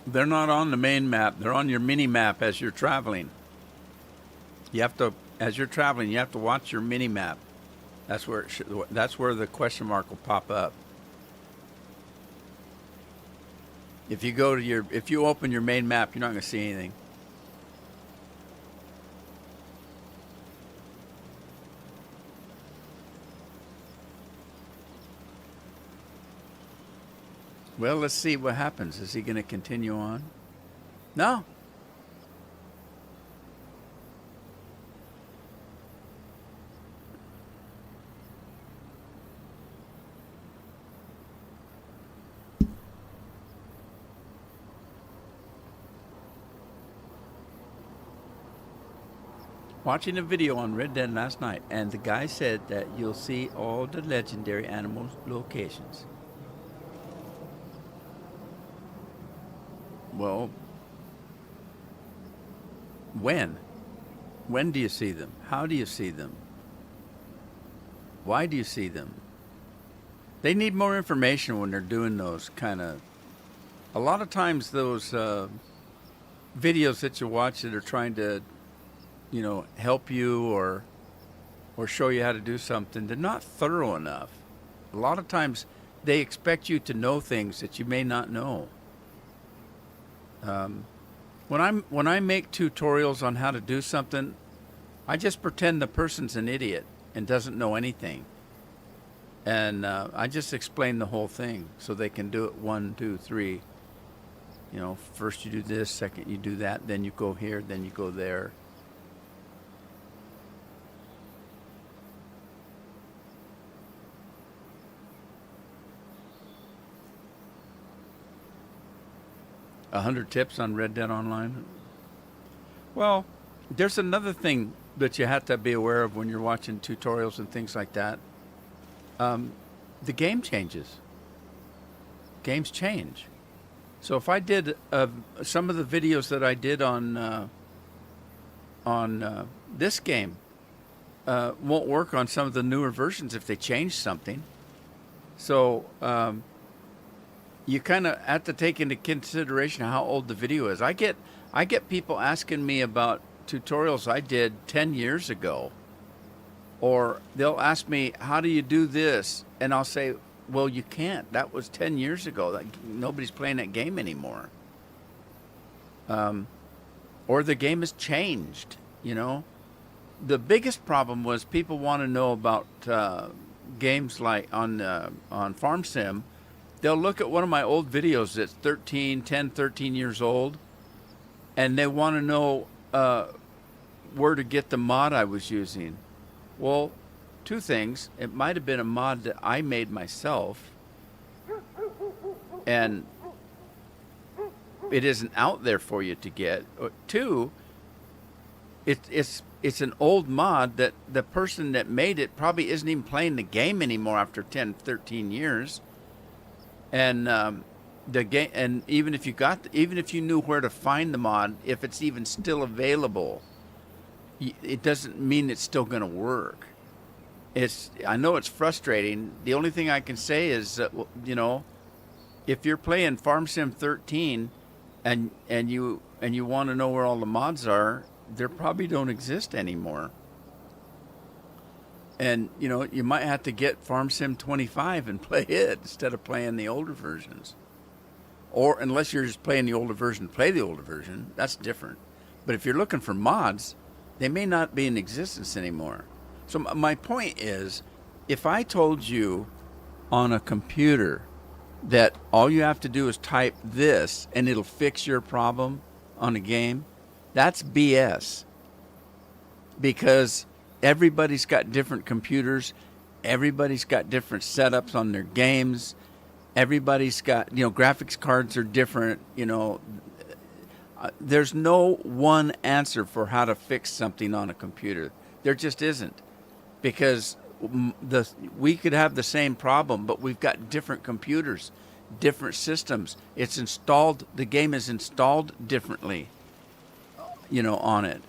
They're not on the main map. They're on your mini map as you're traveling. You have to, as you're traveling, you have to watch your mini map. That's where that's where the question mark will pop up. If you go to if you open your main map, you're not going to see anything. Well, let's see what happens. Is he going to continue on? No. watching a video on Red Dead last night, and the guy said that you'll see all the legendary animal locations. Well, when? When do you see them? How do you see them? Why do you see them? They need more information when they're doing those kind of. A lot of times, those videos that you watch that are trying to, help you or show you how to do something, they're not thorough enough. A lot of times, they expect you to know things that you may not know. When I make tutorials on how to do something, I just pretend the person's an idiot and doesn't know anything, and I just explain the whole thing so they can do it 1, 2, 3. First you do this, second you do that, then you go here, then you go there. A 100 tips on Red Dead Online. Well, there's another thing that you have to be aware of when you're watching tutorials and things like that. The game changes. Games change. So if I did some of the videos that I did on this game, won't work on some of the newer versions if they change something. So you kind of have to take into consideration how old the video is. I get people asking me about tutorials I did 10 years ago, or they'll ask me, how do you do this? And I'll say, well, you can't. That was 10 years ago. Nobody's playing that game anymore. Or the game has changed, The biggest problem was people want to know about games like on Farm Sim. They'll look at one of my old videos that's 10, 13 years old, and they want to know where to get the mod I was using. Well, two things. It might have been a mod that I made myself, and it isn't out there for you to get. Two, it's an old mod that the person that made it probably isn't even playing the game anymore after 10, 13 years. And the game, and even if you knew where to find the mod, if it's even still available, it doesn't mean it's still going to work. I know it's frustrating. The only thing I can say is that, if you're playing Farm Sim 13 and you want to know where all the mods are, they probably don't exist anymore. And you might have to get Farm Sim 25 and play it instead of playing the older versions. Or unless you're just playing the older version, play the older version. That's different. But if you're looking for mods, they may not be in existence anymore. So my point is, if I told you on a computer that all you have to do is type this and it'll fix your problem on a game, that's BS. Because everybody's got different computers. Everybody's got different setups on their games. Everybody's got, graphics cards are different. There's no one answer for how to fix something on a computer. There just isn't. Because we could have the same problem, but we've got different computers, different systems. The game is installed differently, on it.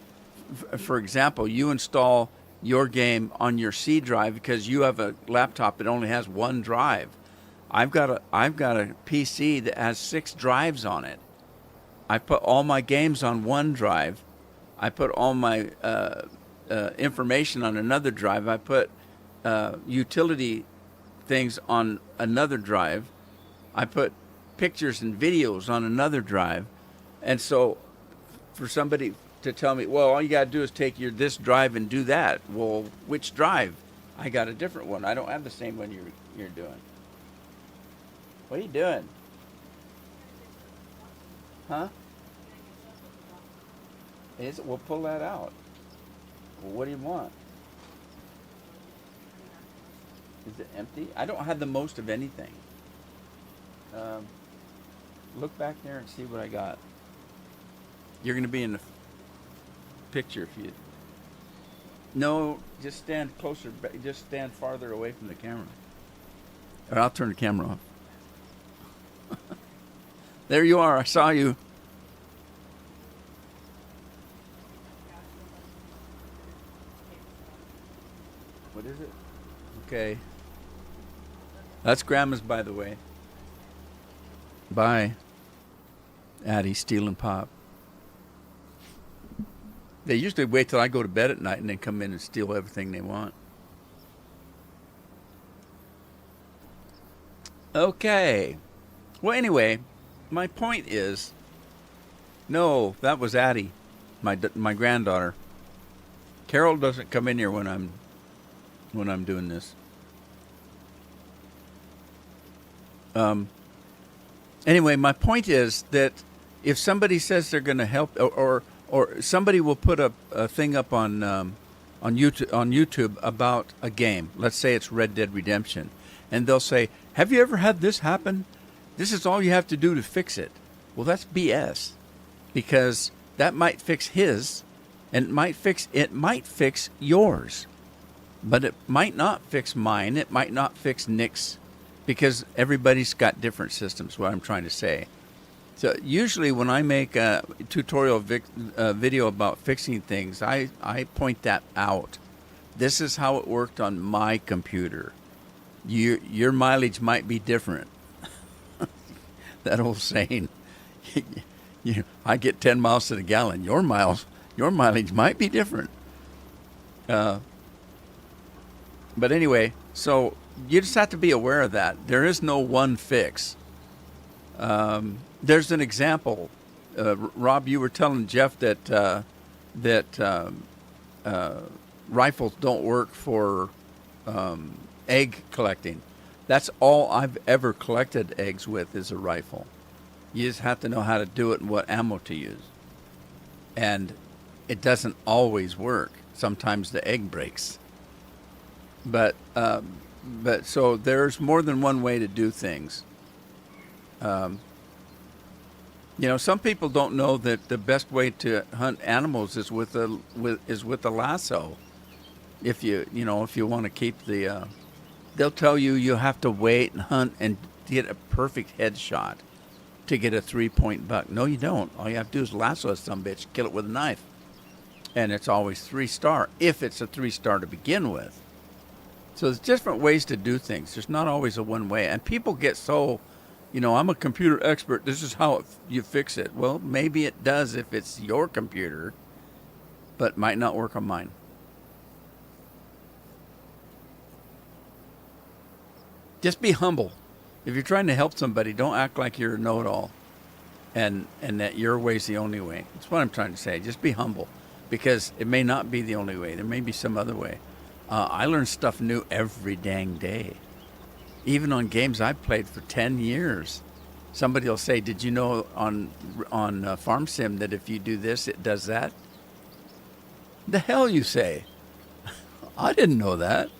For example, you install your game on your C drive because you have a laptop that only has one drive. I've got a PC that has 6 drives on it. I put all my games on one drive. I put all my information on another drive. I put utility things on another drive. I put pictures and videos on another drive. And so for somebody to tell me, well, all you got to do is take this drive and do that. Well, which drive? I got a different one. I don't have the same one you're doing. What are you doing? Huh? We'll pull that out. Well, what do you want? Is it empty? I don't have the most of anything. Look back there and see what I got. You're going to be in the picture if you... No, just stand closer. Just stand farther away from the camera. Or I'll turn the camera off. There you are. I saw you. What is it? Okay. That's Grandma's, by the way. Bye, Addie, Steel and Pop. They usually wait till I go to bed at night and then come in and steal everything they want. Okay. Well, anyway, my point is, no, that was Addie, my granddaughter. Carol doesn't come in here when I'm doing this. Anyway, my point is that if somebody says they're going to help, or somebody will put a thing up on YouTube about a game. Let's say it's Red Dead Redemption, and they'll say, "Have you ever had this happen? This is all you have to do to fix it." Well, that's BS, because that might fix his, and it might fix yours, but it might not fix mine. It might not fix Nick's, because everybody's got different systems. What I'm trying to say. So usually when I make a tutorial video about fixing things, I point that out. This is how it worked on my computer. Your mileage might be different. That old saying. I get 10 miles to the gallon. Your mileage might be different. But anyway, so you just have to be aware of that. There is no one fix. There's an example. Rob, you were telling Jeff that rifles don't work for egg collecting. That's all I've ever collected eggs with is a rifle. You just have to know how to do it and what ammo to use. And it doesn't always work. Sometimes the egg breaks. But so there's more than one way to do things. Some people don't know that the best way to hunt animals is with a lasso. If you want to keep they'll tell you have to wait and hunt and get a perfect headshot to get a 3-point buck. No, you don't. All you have to do is lasso some bitch, kill it with a knife, and it's always 3-star if it's a 3-star to begin with. So there's different ways to do things. There's not always a one way, and people get so. I'm a computer expert. This is how you fix it. Well, maybe it does if it's your computer, but might not work on mine. Just be humble. If you're trying to help somebody, don't act like you're a know-it-all and that your way's the only way. That's what I'm trying to say. Just be humble, because it may not be the only way. There may be some other way. I learn stuff new every dang day. Even on games I've played for 10 years. Somebody will say, "Did you know on Farm Sim that if you do this, it does that?" The hell you say? I didn't know that.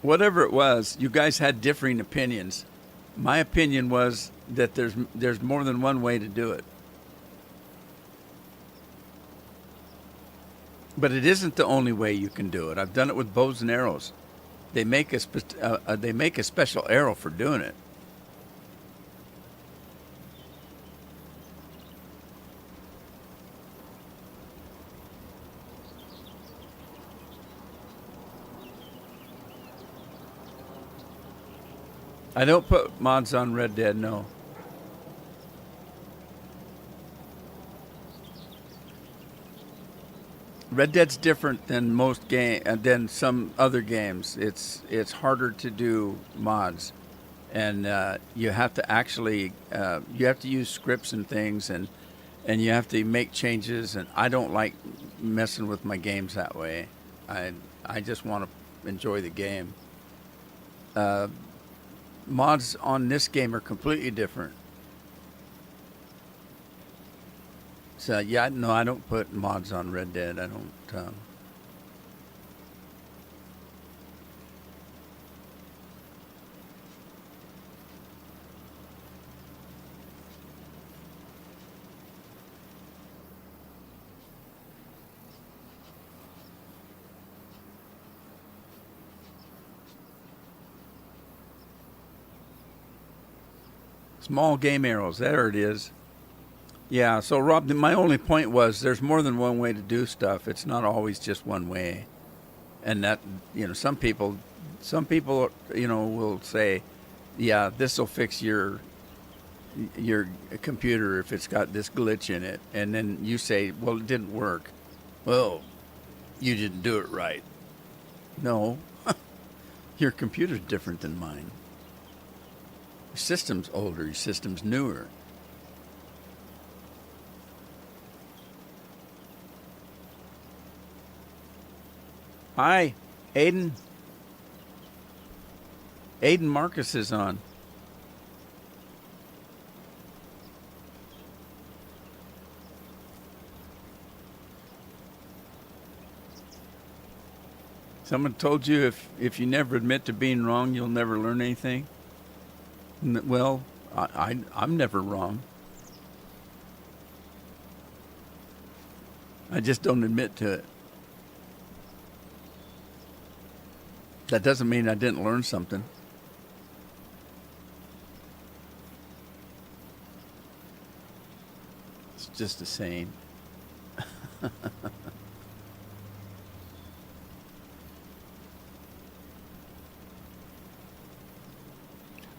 Whatever it was, you guys had differing opinions. My opinion was that there's more than one way to do it. But it isn't the only way you can do it. I've done it with bows and arrows. They make a special arrow for doing it. I don't put mods on Red Dead, no. Red Dead's different than than some other games. It's harder to do mods, and you have to actually you have to use scripts and things, and you have to make changes. And I don't like messing with my games that way. I just want to enjoy the game. Mods on this game are completely different. So yeah, no, I don't put mods on Red Dead. I don't. Small game arrows. There it is. Yeah. So Rob, my only point was there's more than one way to do stuff. It's not always just one way, and that some people, will say, yeah, this will fix your computer if it's got this glitch in it, and then you say, well, it didn't work. Well, you didn't do it right. No, your computer's different than mine. Your system's older, your system's newer. Hi, Aiden. Aiden Marcus is on. Someone told you if you never admit to being wrong, you'll never learn anything. Well, I'm never wrong. I just don't admit to it. That doesn't mean I didn't learn something. It's just a saying.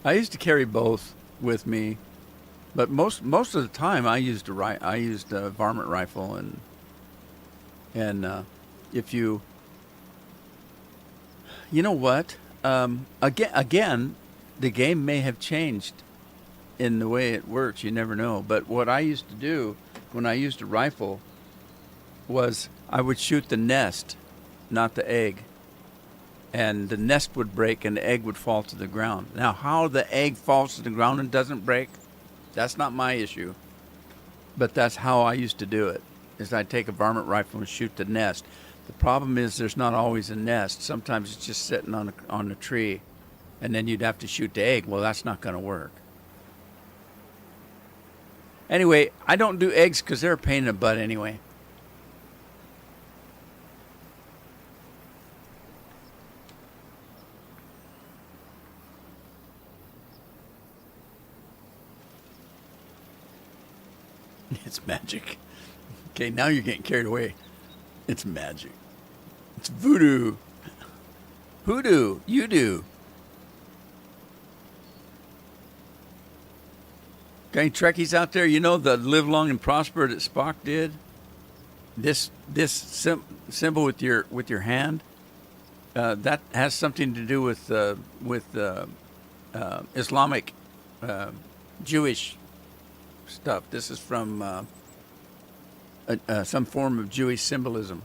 I used to carry both with me, but most of the time I used a varmint rifle, and if you know what, again, the game may have changed in the way it works. You never know. But what I used to do when I used a rifle was I would shoot the nest, not the egg. And the nest would break and the egg would fall to the ground. Now, how the egg falls to the ground and doesn't break, that's not my issue. But that's how I used to do it, is I'd take a varmint rifle and shoot the nest. The problem is there's not always a nest. Sometimes it's just sitting on a tree, and then you'd have to shoot the egg. Well, that's not going to work. Anyway, I don't do eggs because they're a pain in the butt anyway. It's magic. Okay, now you're getting carried away. It's magic. It's voodoo. Hoodoo. You do. Got any Trekkies out there? You know the live long and prosper that Spock did? This symbol with your hand, that has something to do with Islamic, Jewish stuff. This is from some form of Jewish symbolism.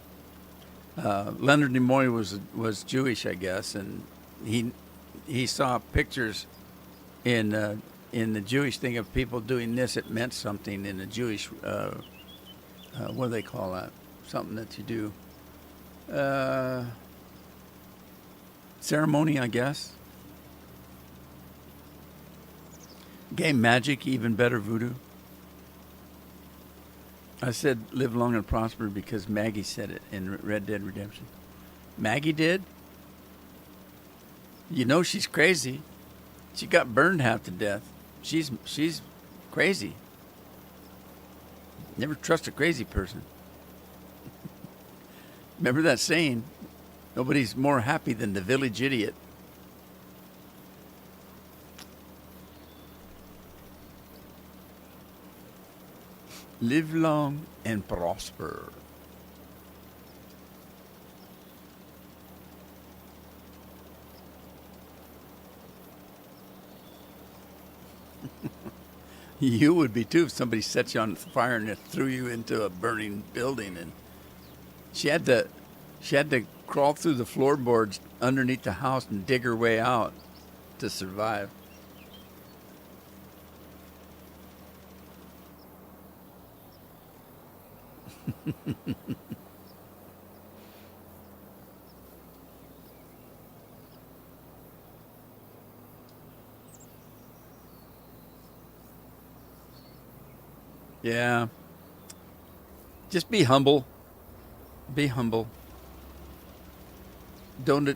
Leonard Nimoy was Jewish, I guess, and he saw pictures in the Jewish thing of people doing this. It meant something in the Jewish. What do they call that? Something that you do. Ceremony, I guess. Game magic, even better voodoo. I said live long and prosper because Maggie said it in Red Dead Redemption. Maggie did? You know she's crazy. She got burned half to death. She's crazy. Never trust a crazy person. Remember that saying? Nobody's more happy than the village idiot. Live long and prosper. You would be too if somebody set you on fire and threw you into a burning building. And she had to crawl through the floorboards underneath the house and dig her way out to survive. Yeah. Just be humble. Be humble. Don't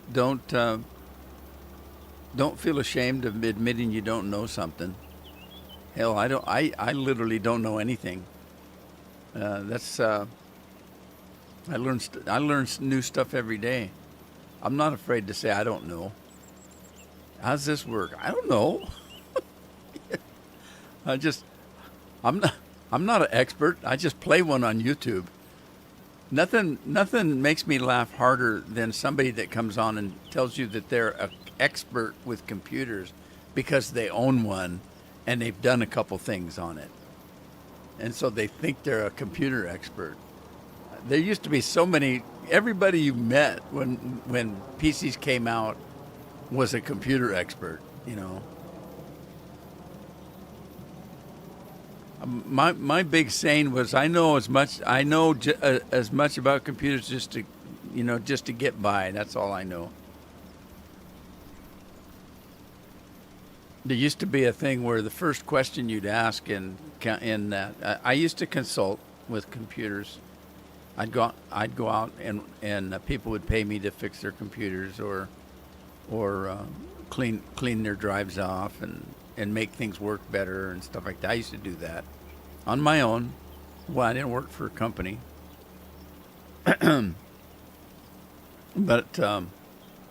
feel ashamed of admitting you don't know something. Hell, I don't. I literally don't know anything. That's I learn new stuff every day. I'm not afraid to say I don't know. How's this work? I don't know. I just I'm not I'm not an expert. I just play one on YouTube. Nothing makes me laugh harder than somebody that comes on and tells you that they're an expert with computers because they own one and they've done a couple things on it. And so they think they're a computer expert. There used to be so many. Everybody you met when PCs came out was a computer expert. You know, my big saying was I know as much about computers just to get by. That's all I know. There used to be a thing where the first question you'd ask in that I used to consult with computers. I'd go out and people would pay me to fix their computers or clean their drives off and make things work better and stuff like that. I used to do that on my own. Well, I didn't work for a company, but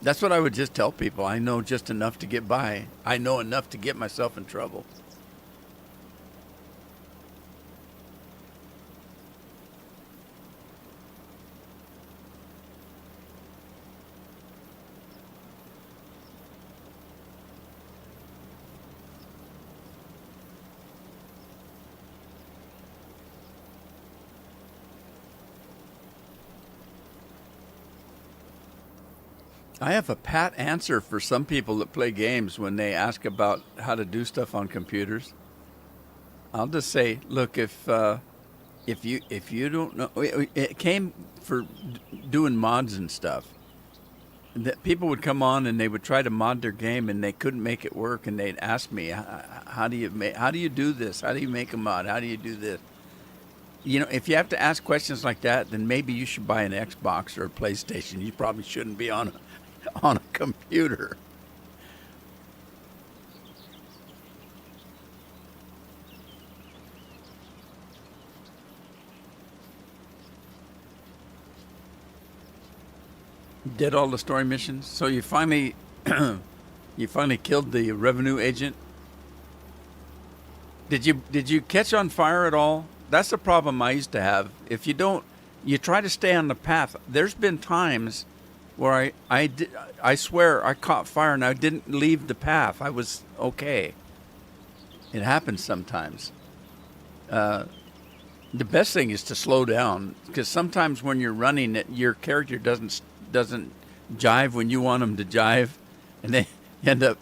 that's what I would just tell people. I know just enough to get by. I know enough to get myself in trouble. I have a pat answer for some people that play games when they ask about how to do stuff on computers. I'll just say, look, if you don't know, it came for doing mods and stuff. That people would come on and they would try to mod their game and they couldn't make it work, and they'd ask me, how do you do this? How do you make a mod? How do you do this? You know, if you have to ask questions like that, then maybe you should buy an Xbox or a PlayStation. You probably shouldn't be on a computer. Did all the story missions. So you finally you finally killed the revenue agent. Did you catch on fire at all? That's the problem I used to have. If you don't, you try to stay on the path. There's been times where I swear I caught fire and I didn't leave the path. I was okay. It happens sometimes. The best thing is to slow down, because sometimes when you're running it, your character doesn't jive when you want them to jive, and they end up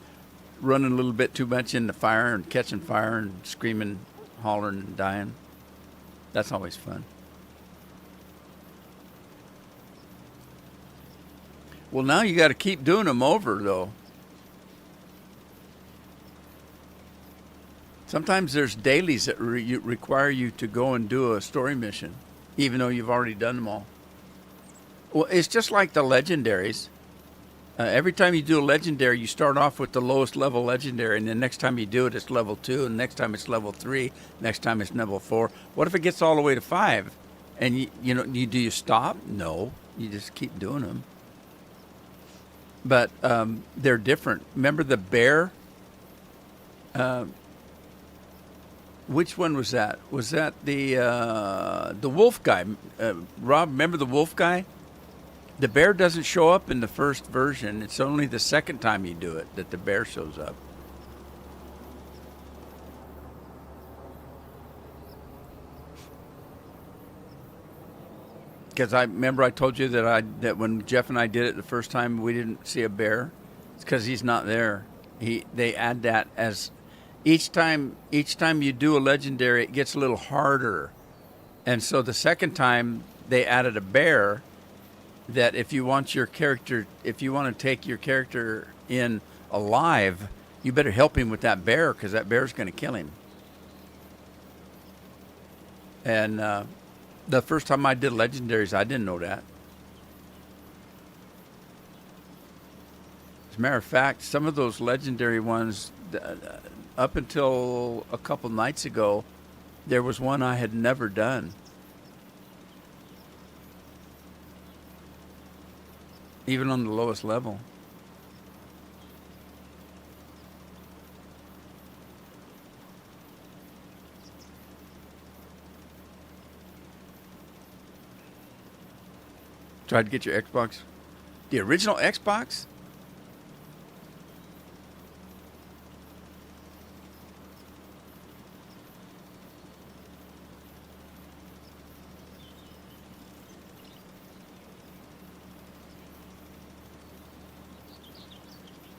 running a little bit too much into fire and catching fire and screaming, hollering, and dying. That's always fun. Well, now you got to keep doing them over, though. Sometimes there's dailies that require you to go and do a story mission, even though you've already done them all. Well, it's just like the legendaries. Every time you do a legendary, you start off with the lowest level legendary, and the next time you do it, it's level 2, and next time it's level 3, next time it's level 4. What if it gets all the way to 5? And do you stop? No, you just keep doing them. But they're different. Remember the bear? Which one was that? Was that the wolf guy? Rob, remember the wolf guy? The bear doesn't show up in the first version. It's only the second time you do it that the bear shows up. Because I remember I told you that when Jeff and I did it the first time, we didn't see a bear. It's because he's not there. They add that as each time you do a legendary, it gets a little harder. And so the second time they added a bear, that if you want to take your character in alive, you better help him with that bear, because that bear's going to kill him. And the first time I did legendaries, I didn't know that. As a matter of fact, some of those legendary ones up until a couple nights ago, there was one I had never done. Even on the lowest level. Tried to get your Xbox. The original Xbox?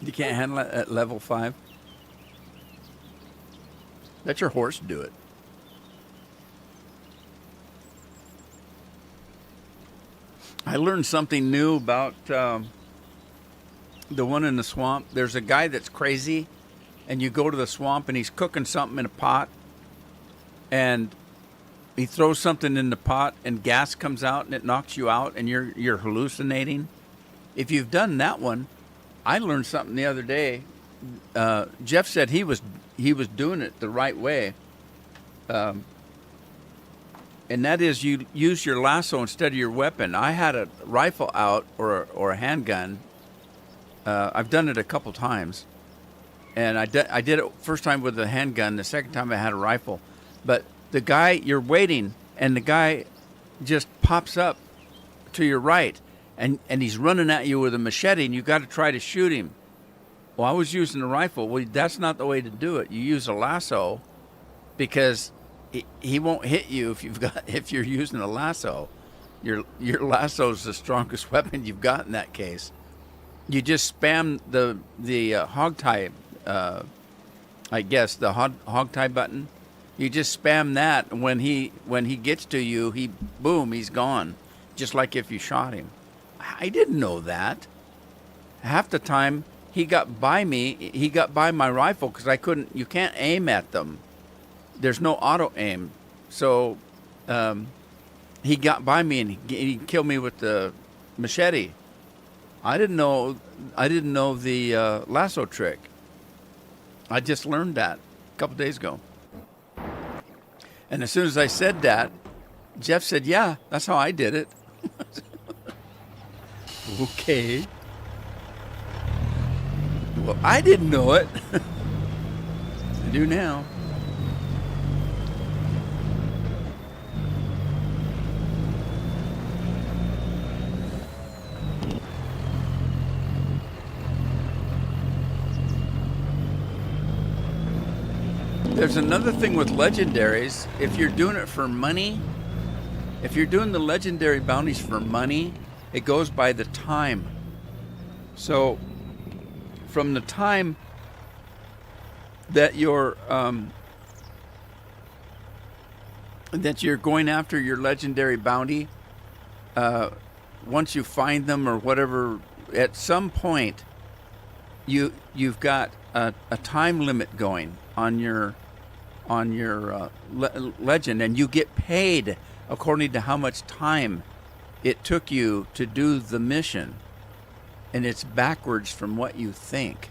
You can't handle it at level 5? Let your horse do it. I learned something new about the one in the swamp. There's a guy that's crazy, and you go to the swamp, and he's cooking something in a pot, and he throws something in the pot, and gas comes out, and it knocks you out, and you're hallucinating. If you've done that one, I learned something the other day. Jeff said he was doing it the right way, and that is you use your lasso instead of your weapon. I had a rifle out or a handgun. I've done it a couple times, and I did it first time with a handgun. The second time I had a rifle, but the guy, you're waiting, and the guy just pops up to your right. And he's running at you with a machete, and you got to try to shoot him. Well, I was using a rifle. Well, that's not the way to do it. You use a lasso, because he won't hit you if you're using a lasso. Your lasso is the strongest weapon you've got in that case. You just spam the hog tie, I guess the hog tie button. You just spam that, and when he gets to you, he's gone. Just like if you shot him. I didn't know that. Half the time he got by me. He got by my rifle because you can't aim at them. There's no auto aim. So he got by me, and he killed me with the machete. I didn't know the lasso trick. I just learned that a couple days ago. And as soon as I said that, Jeff said, "Yeah, that's how I did it." Okay. Well, I didn't know it. I do now. There's another thing with legendaries. If you're doing it for money, if you're doing the legendary bounties for money, it goes by the time. So from the time that you're going after your legendary bounty, once you find them or whatever, at some point you've got a time limit going on your legend, and you get paid according to how much time it took you to do the mission. And it's backwards from what you think.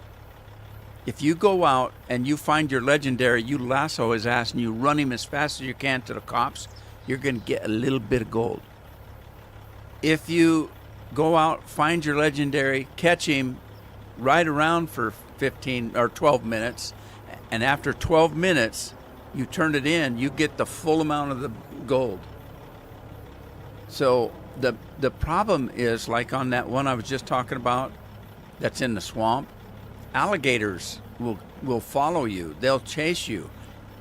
If you go out and you find your legendary, you lasso his ass and you run him as fast as you can to the cops, you're going to get a little bit of gold. If you go out, find your legendary, catch him, ride around for 15 or 12 minutes, and after 12 minutes, you turn it in, you get the full amount of the gold. So the problem is, like on that one I was just talking about that's in the swamp, alligators will follow you. They'll chase you.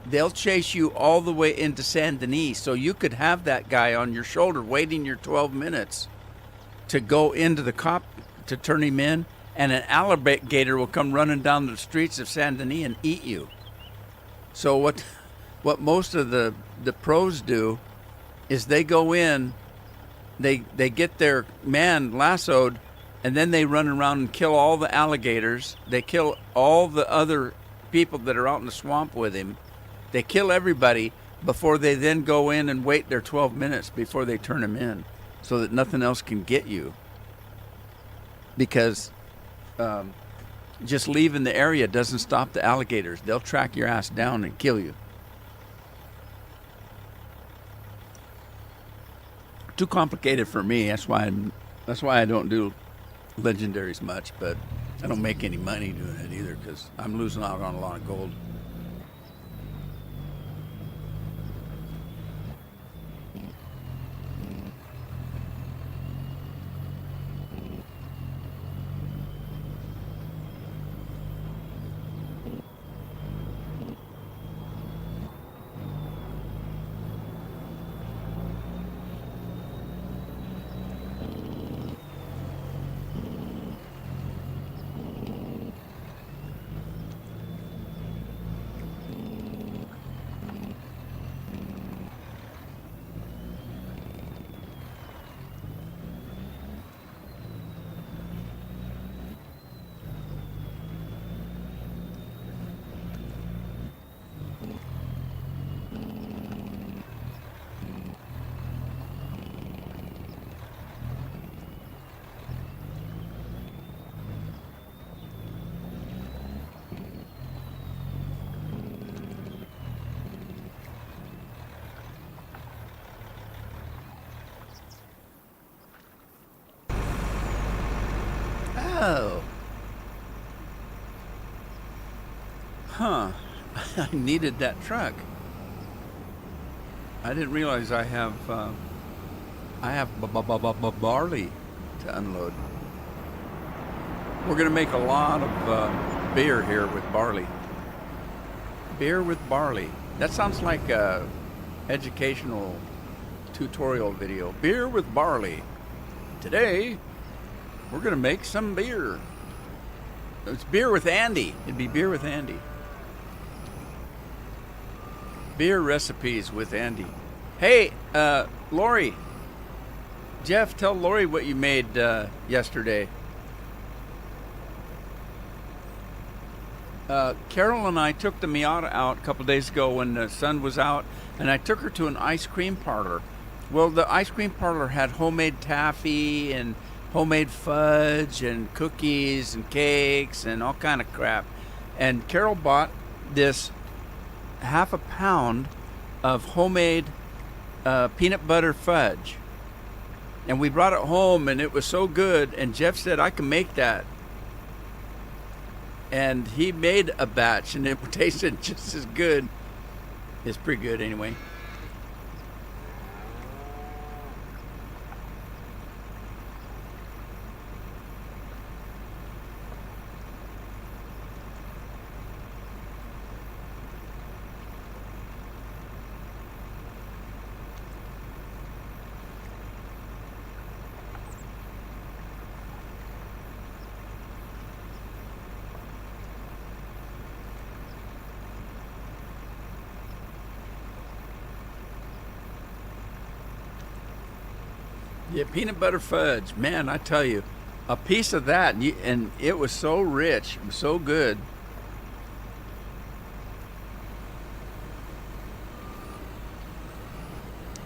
They'll chase you all the way into Saint Denis. So you could have that guy on your shoulder waiting your 12 minutes to go into the cop to turn him in, and an alligator will come running down the streets of Saint Denis and eat you. So what most of the pros do is they go in, they get their man lassoed, and then they run around and kill all the alligators. They kill all the other people that are out in the swamp with him. They kill everybody before they then go in and wait their 12 minutes before they turn him in, so that nothing else can get you. Because just leaving the area doesn't stop the alligators. They'll track your ass down and kill you. Too complicated for me. That's why I don't do legendaries much, but I don't make any money doing it either because I'm losing out on a lot of gold. Oh. Huh. I needed that truck. I didn't realize I have barley to unload. We're going to make a lot of beer here with barley. Beer with barley. That sounds like a educational tutorial video. Beer with barley. Today, we're going to make some beer. It's beer with Andy. It'd be beer with Andy. Beer recipes with Andy. Hey, Lori. Jeff, tell Lori what you made yesterday. Carol and I took the Miata out a couple days ago when the sun was out, and I took her to an ice cream parlor. Well, the ice cream parlor had homemade taffy and homemade fudge and cookies and cakes and all kind of crap. And Carol bought this half a pound of homemade peanut butter fudge. And we brought it home, and it was so good. And Jeff said, I can make that. And he made a batch, and it tasted just as good. It's pretty good anyway. Yeah, peanut butter fudge. Man, I tell you, a piece of that, and it was so rich, it was so good.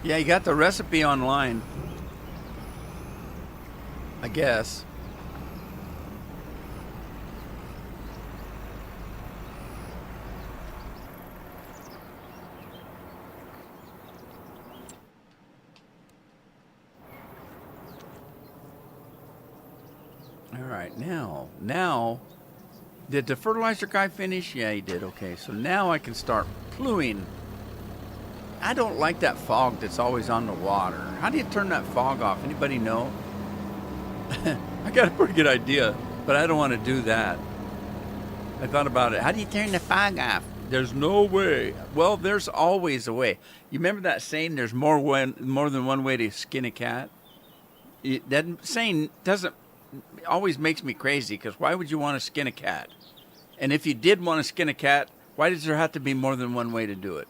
Yeah, you got the recipe online, I guess. All right, now, did the fertilizer guy finish? Yeah, he did. Okay, so now I can start pluing. I don't like that fog that's always on the water. How do you turn that fog off? Anybody know? I got a pretty good idea, but I don't want to do that. I thought about it. How do you turn the fog off? There's no way. Well, there's always a way. You remember that saying, there's more than one way to skin a cat? That saying doesn't always makes me crazy, because why would you want to skin a cat? And if you did want to skin a cat, why does there have to be more than one way to do it?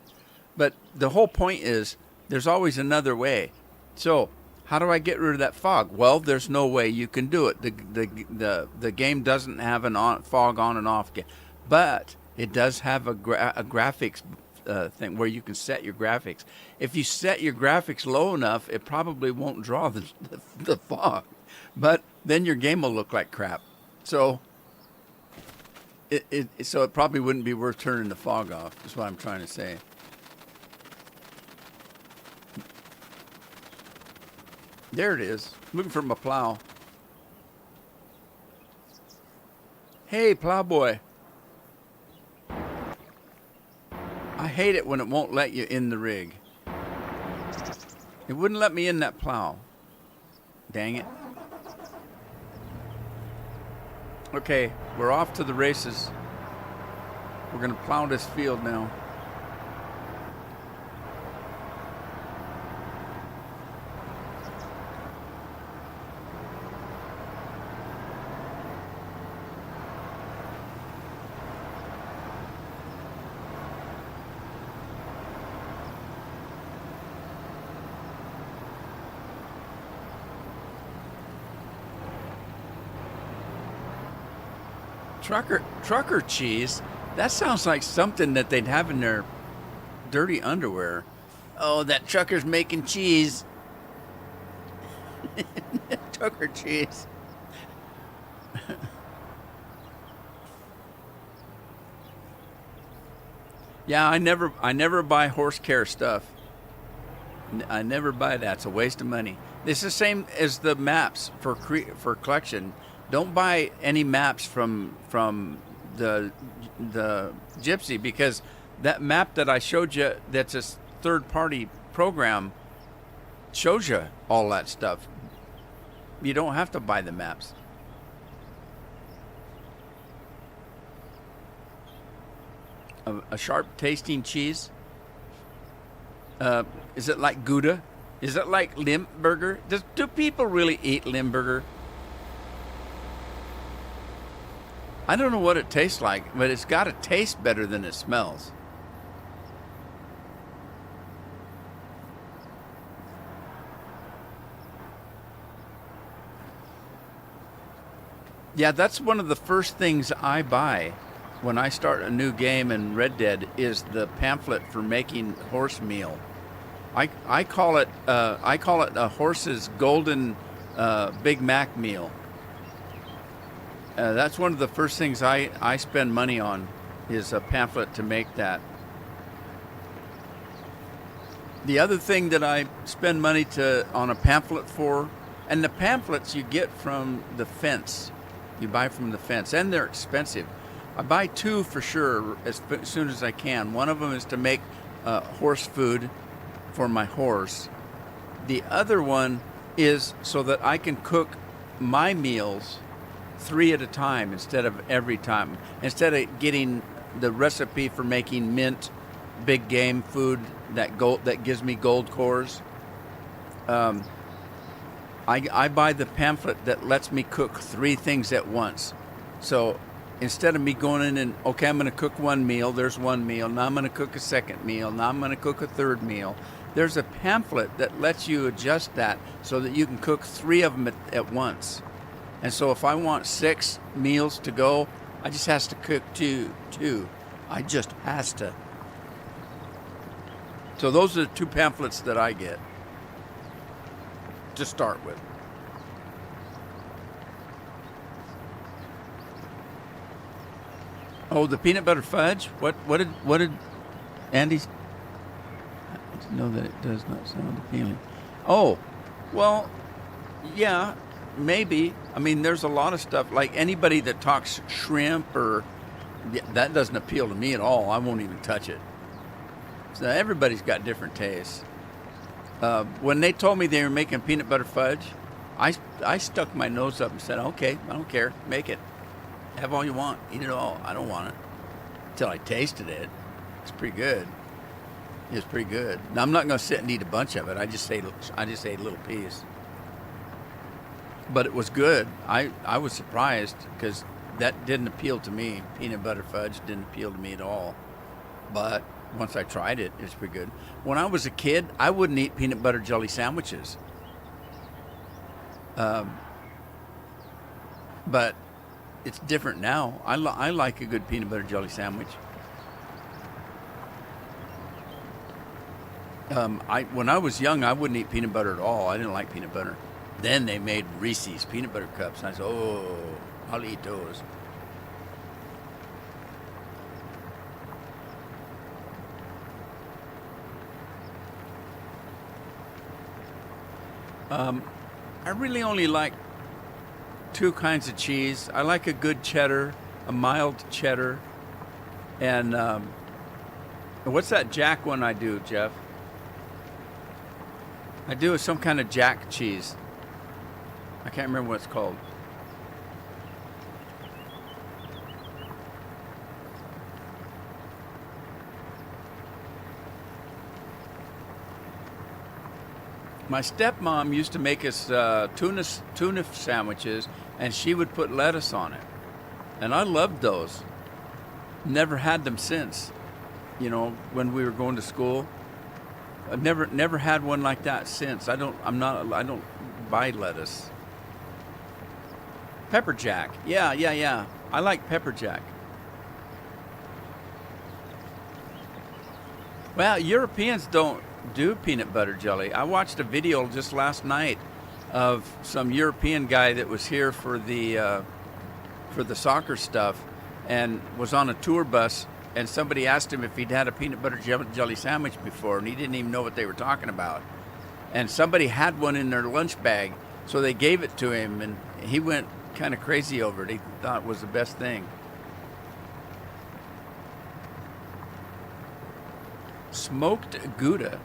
But the whole point is there's always another way. So how do I get rid of that fog? Well, there's no way you can do it. The game doesn't have fog on and off, but it does have a graphics thing where you can set your graphics. If you set your graphics low enough, it probably won't draw the fog. But then your game will look like crap. So So it probably wouldn't be worth turning the fog off, is what I'm trying to say. There it is. Looking for my plow. Hey, plowboy. I hate it when it won't let you in the rig. It wouldn't let me in that plow. Dang it. Okay, we're off to the races. We're going to plow this field now. Trucker cheese? That sounds like something that they'd have in their dirty underwear. Oh, that trucker's making cheese. Trucker cheese. Yeah, I never buy horse care stuff. I never buy that. It's a waste of money. It's the same as the maps for collection. Don't buy any maps from the Gypsy, because that map that I showed you, that's a third party program, shows you all that stuff. You don't have to buy the maps. A sharp tasting cheese. Is it like Gouda? Is it like Limburger? Do people really eat Limburger? I don't know what it tastes like, but it's got to taste better than it smells. Yeah, that's one of the first things I buy when I start a new game in Red Dead is the pamphlet for making horse meal. I call it a horse's golden Big Mac meal. That's one of the first things I spend money on, is a pamphlet to make that. The other thing that I spend money on a pamphlet for, and the pamphlets you get from the fence, you buy from the fence, and they're expensive. I buy two for sure as soon as I can. One of them is to make horse food for my horse. The other one is so that I can cook my meals 3 at a time instead of every time. Instead of getting the recipe for making mint big game food that gives me gold cores, I buy the pamphlet that lets me cook 3 things at once. So instead of me going in and, okay, I'm going to cook one meal, there's one meal, now I'm going to cook a second meal, now I'm going to cook a third meal. There's a pamphlet that lets you adjust that so that you can cook 3 of them at once. And so if I want 6 meals to go, I just has to cook two. I just has to. So those are the 2 pamphlets that I get to start with. Oh, the peanut butter fudge? What did Andy's? I didn't know that it does not sound appealing. Oh, well, yeah. Maybe. I mean, there's a lot of stuff, like anybody that talks shrimp that doesn't appeal to me at all. I won't even touch it. So everybody's got different tastes. When they told me they were making peanut butter fudge, I stuck my nose up and said, okay, I don't care. Make it. Have all you want. Eat it all. I don't want it. Until I tasted it. It's pretty good. It's pretty good. Now, I'm not going to sit and eat a bunch of it. I just ate a little piece. But it was good. I was surprised because that didn't appeal to me. Peanut butter fudge didn't appeal to me at all. But once I tried it, it was pretty good. When I was a kid, I wouldn't eat peanut butter jelly sandwiches. But it's different now. I like a good peanut butter jelly sandwich. When I was young, I wouldn't eat peanut butter at all. I didn't like peanut butter. Then they made Reese's peanut butter cups, and I said, oh, I'll eat those. I really only like two kinds of cheese. I like a good cheddar, a mild cheddar, and what's that Jack one I do, Jeff? I do some kind of Jack cheese. I can't remember what it's called. My stepmom used to make us tuna sandwiches, and she would put lettuce on it, and I loved those. Never had them since. You know, when we were going to school, I've never had one like that since. I don't buy lettuce. Pepper jack, yeah. I like pepper jack. Well, Europeans don't do peanut butter jelly. I watched a video just last night of some European guy that was here for the soccer stuff and was on a tour bus, and somebody asked him if he'd had a peanut butter jelly sandwich before, and he didn't even know what they were talking about. And somebody had one in their lunch bag, so they gave it to him, and he went kind of crazy over it. He thought it was the best thing. Smoked Gouda.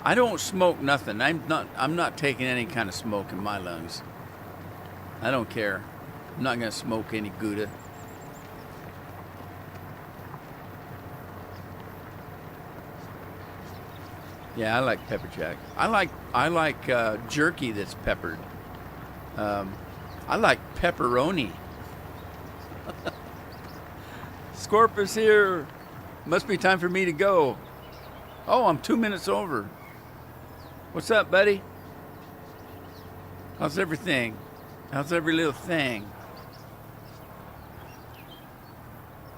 I don't smoke nothing. I'm not taking any kind of smoke in my lungs. I don't care. I'm not going to smoke any Gouda. Yeah, I like pepper jack. I like jerky that's peppered. I like pepperoni. Scorp is here. Must be time for me to go. Oh, I'm 2 minutes over. What's up, buddy? How's everything? How's every little thing?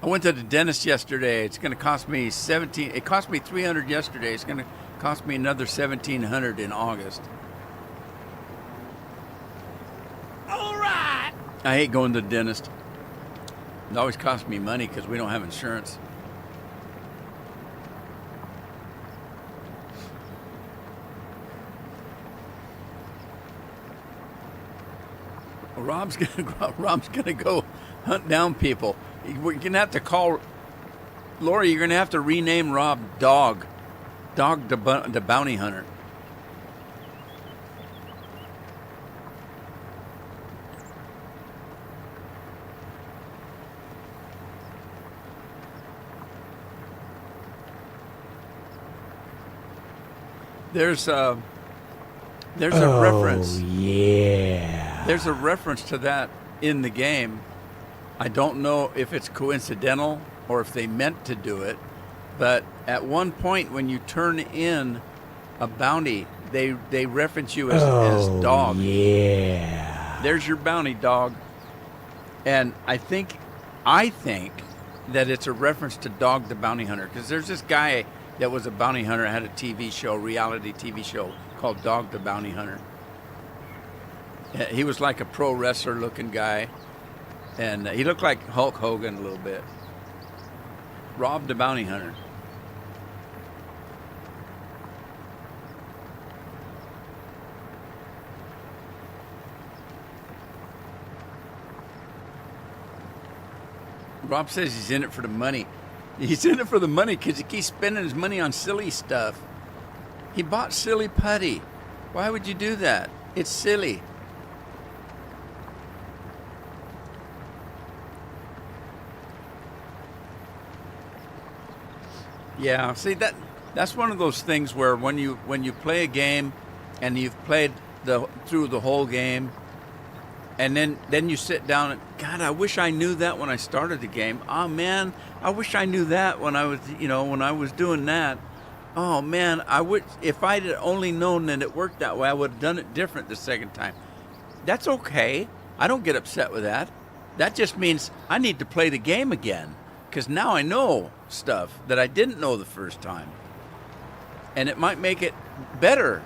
I went to the dentist yesterday. It's going to cost me $1,700. It cost me $300 yesterday. It's going to cost me another $1,700 in August. All right. I hate going to the dentist. It always costs me money because we don't have insurance. Rob's gonna go hunt down people. We're gonna have to call Lori. You're gonna have to rename Rob Dog the Bounty Hunter. There's a reference. Yeah. There's a reference to that in the game. I don't know if it's coincidental or if they meant to do it, but at one point when you turn in a bounty, they reference you as dog. Yeah. There's your bounty, dog. And I think that it's a reference to Dog the Bounty Hunter, because there's this guy that was a bounty hunter, had a TV show, reality TV show called Dog the Bounty Hunter. He was like a pro wrestler looking guy, and he looked like Hulk Hogan a little bit. Rob the Bounty Hunter. Rob says he's in it for the money. He's in it for the money because he keeps spending his money on silly stuff. He bought silly putty. Why would you do that? It's silly. Yeah, see that's one of those things where when you play a game and you've played through the whole game, and then you sit down and, God, I wish I knew that when I started the game. Oh man, I wish I knew that when I was doing that. Oh man, if I'd only known that it worked that way, I would have done it different the second time. That's okay. I don't get upset with that. That just means I need to play the game again, because now I know stuff that I didn't know the first time, and it might make it better.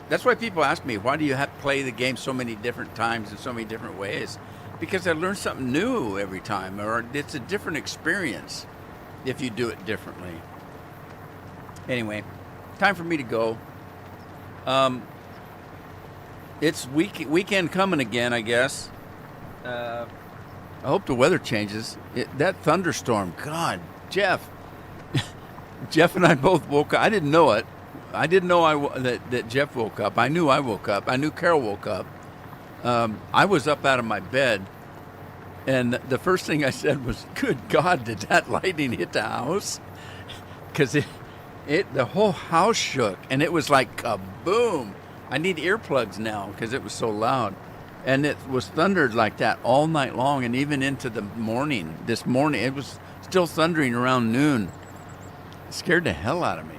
That's why people ask me, why do you have to play the game so many different times in so many different ways? Because I learn something new every time, or it's a different experience if you do it differently. Anyway, time for me to go. it's weekend coming again, I guess. I hope the weather changes. That thunderstorm, God, Jeff. Jeff and I both woke up. I didn't know it. I didn't know that Jeff woke up. I knew I woke up. I knew Carol woke up. I was up out of my bed, and the first thing I said was, "Good God, did that lightning hit the house?" Because the whole house shook, and it was like kaboom. I need earplugs now because it was so loud, and it was thundered like that all night long, and even into the morning. This morning, it was still thundering around noon. It scared the hell out of me.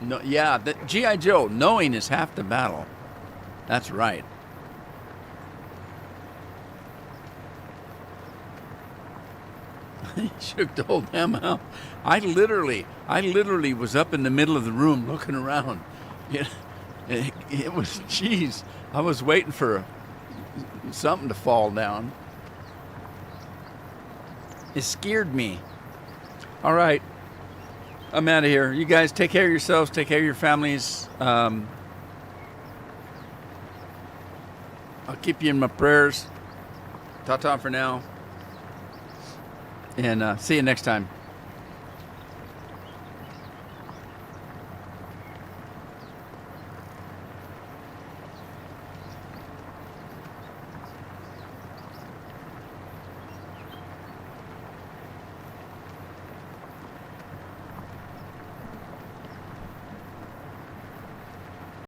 No, yeah, the G.I. Joe, knowing is half the battle. That's right. He shook the whole damn house. I literally was up in the middle of the room looking around. It was, geez, I was waiting for something to fall down. It scared me. All right, I'm out of here. You guys take care of yourselves, take care of your families. I'll keep you in my prayers. Ta-ta for now. And see you next time.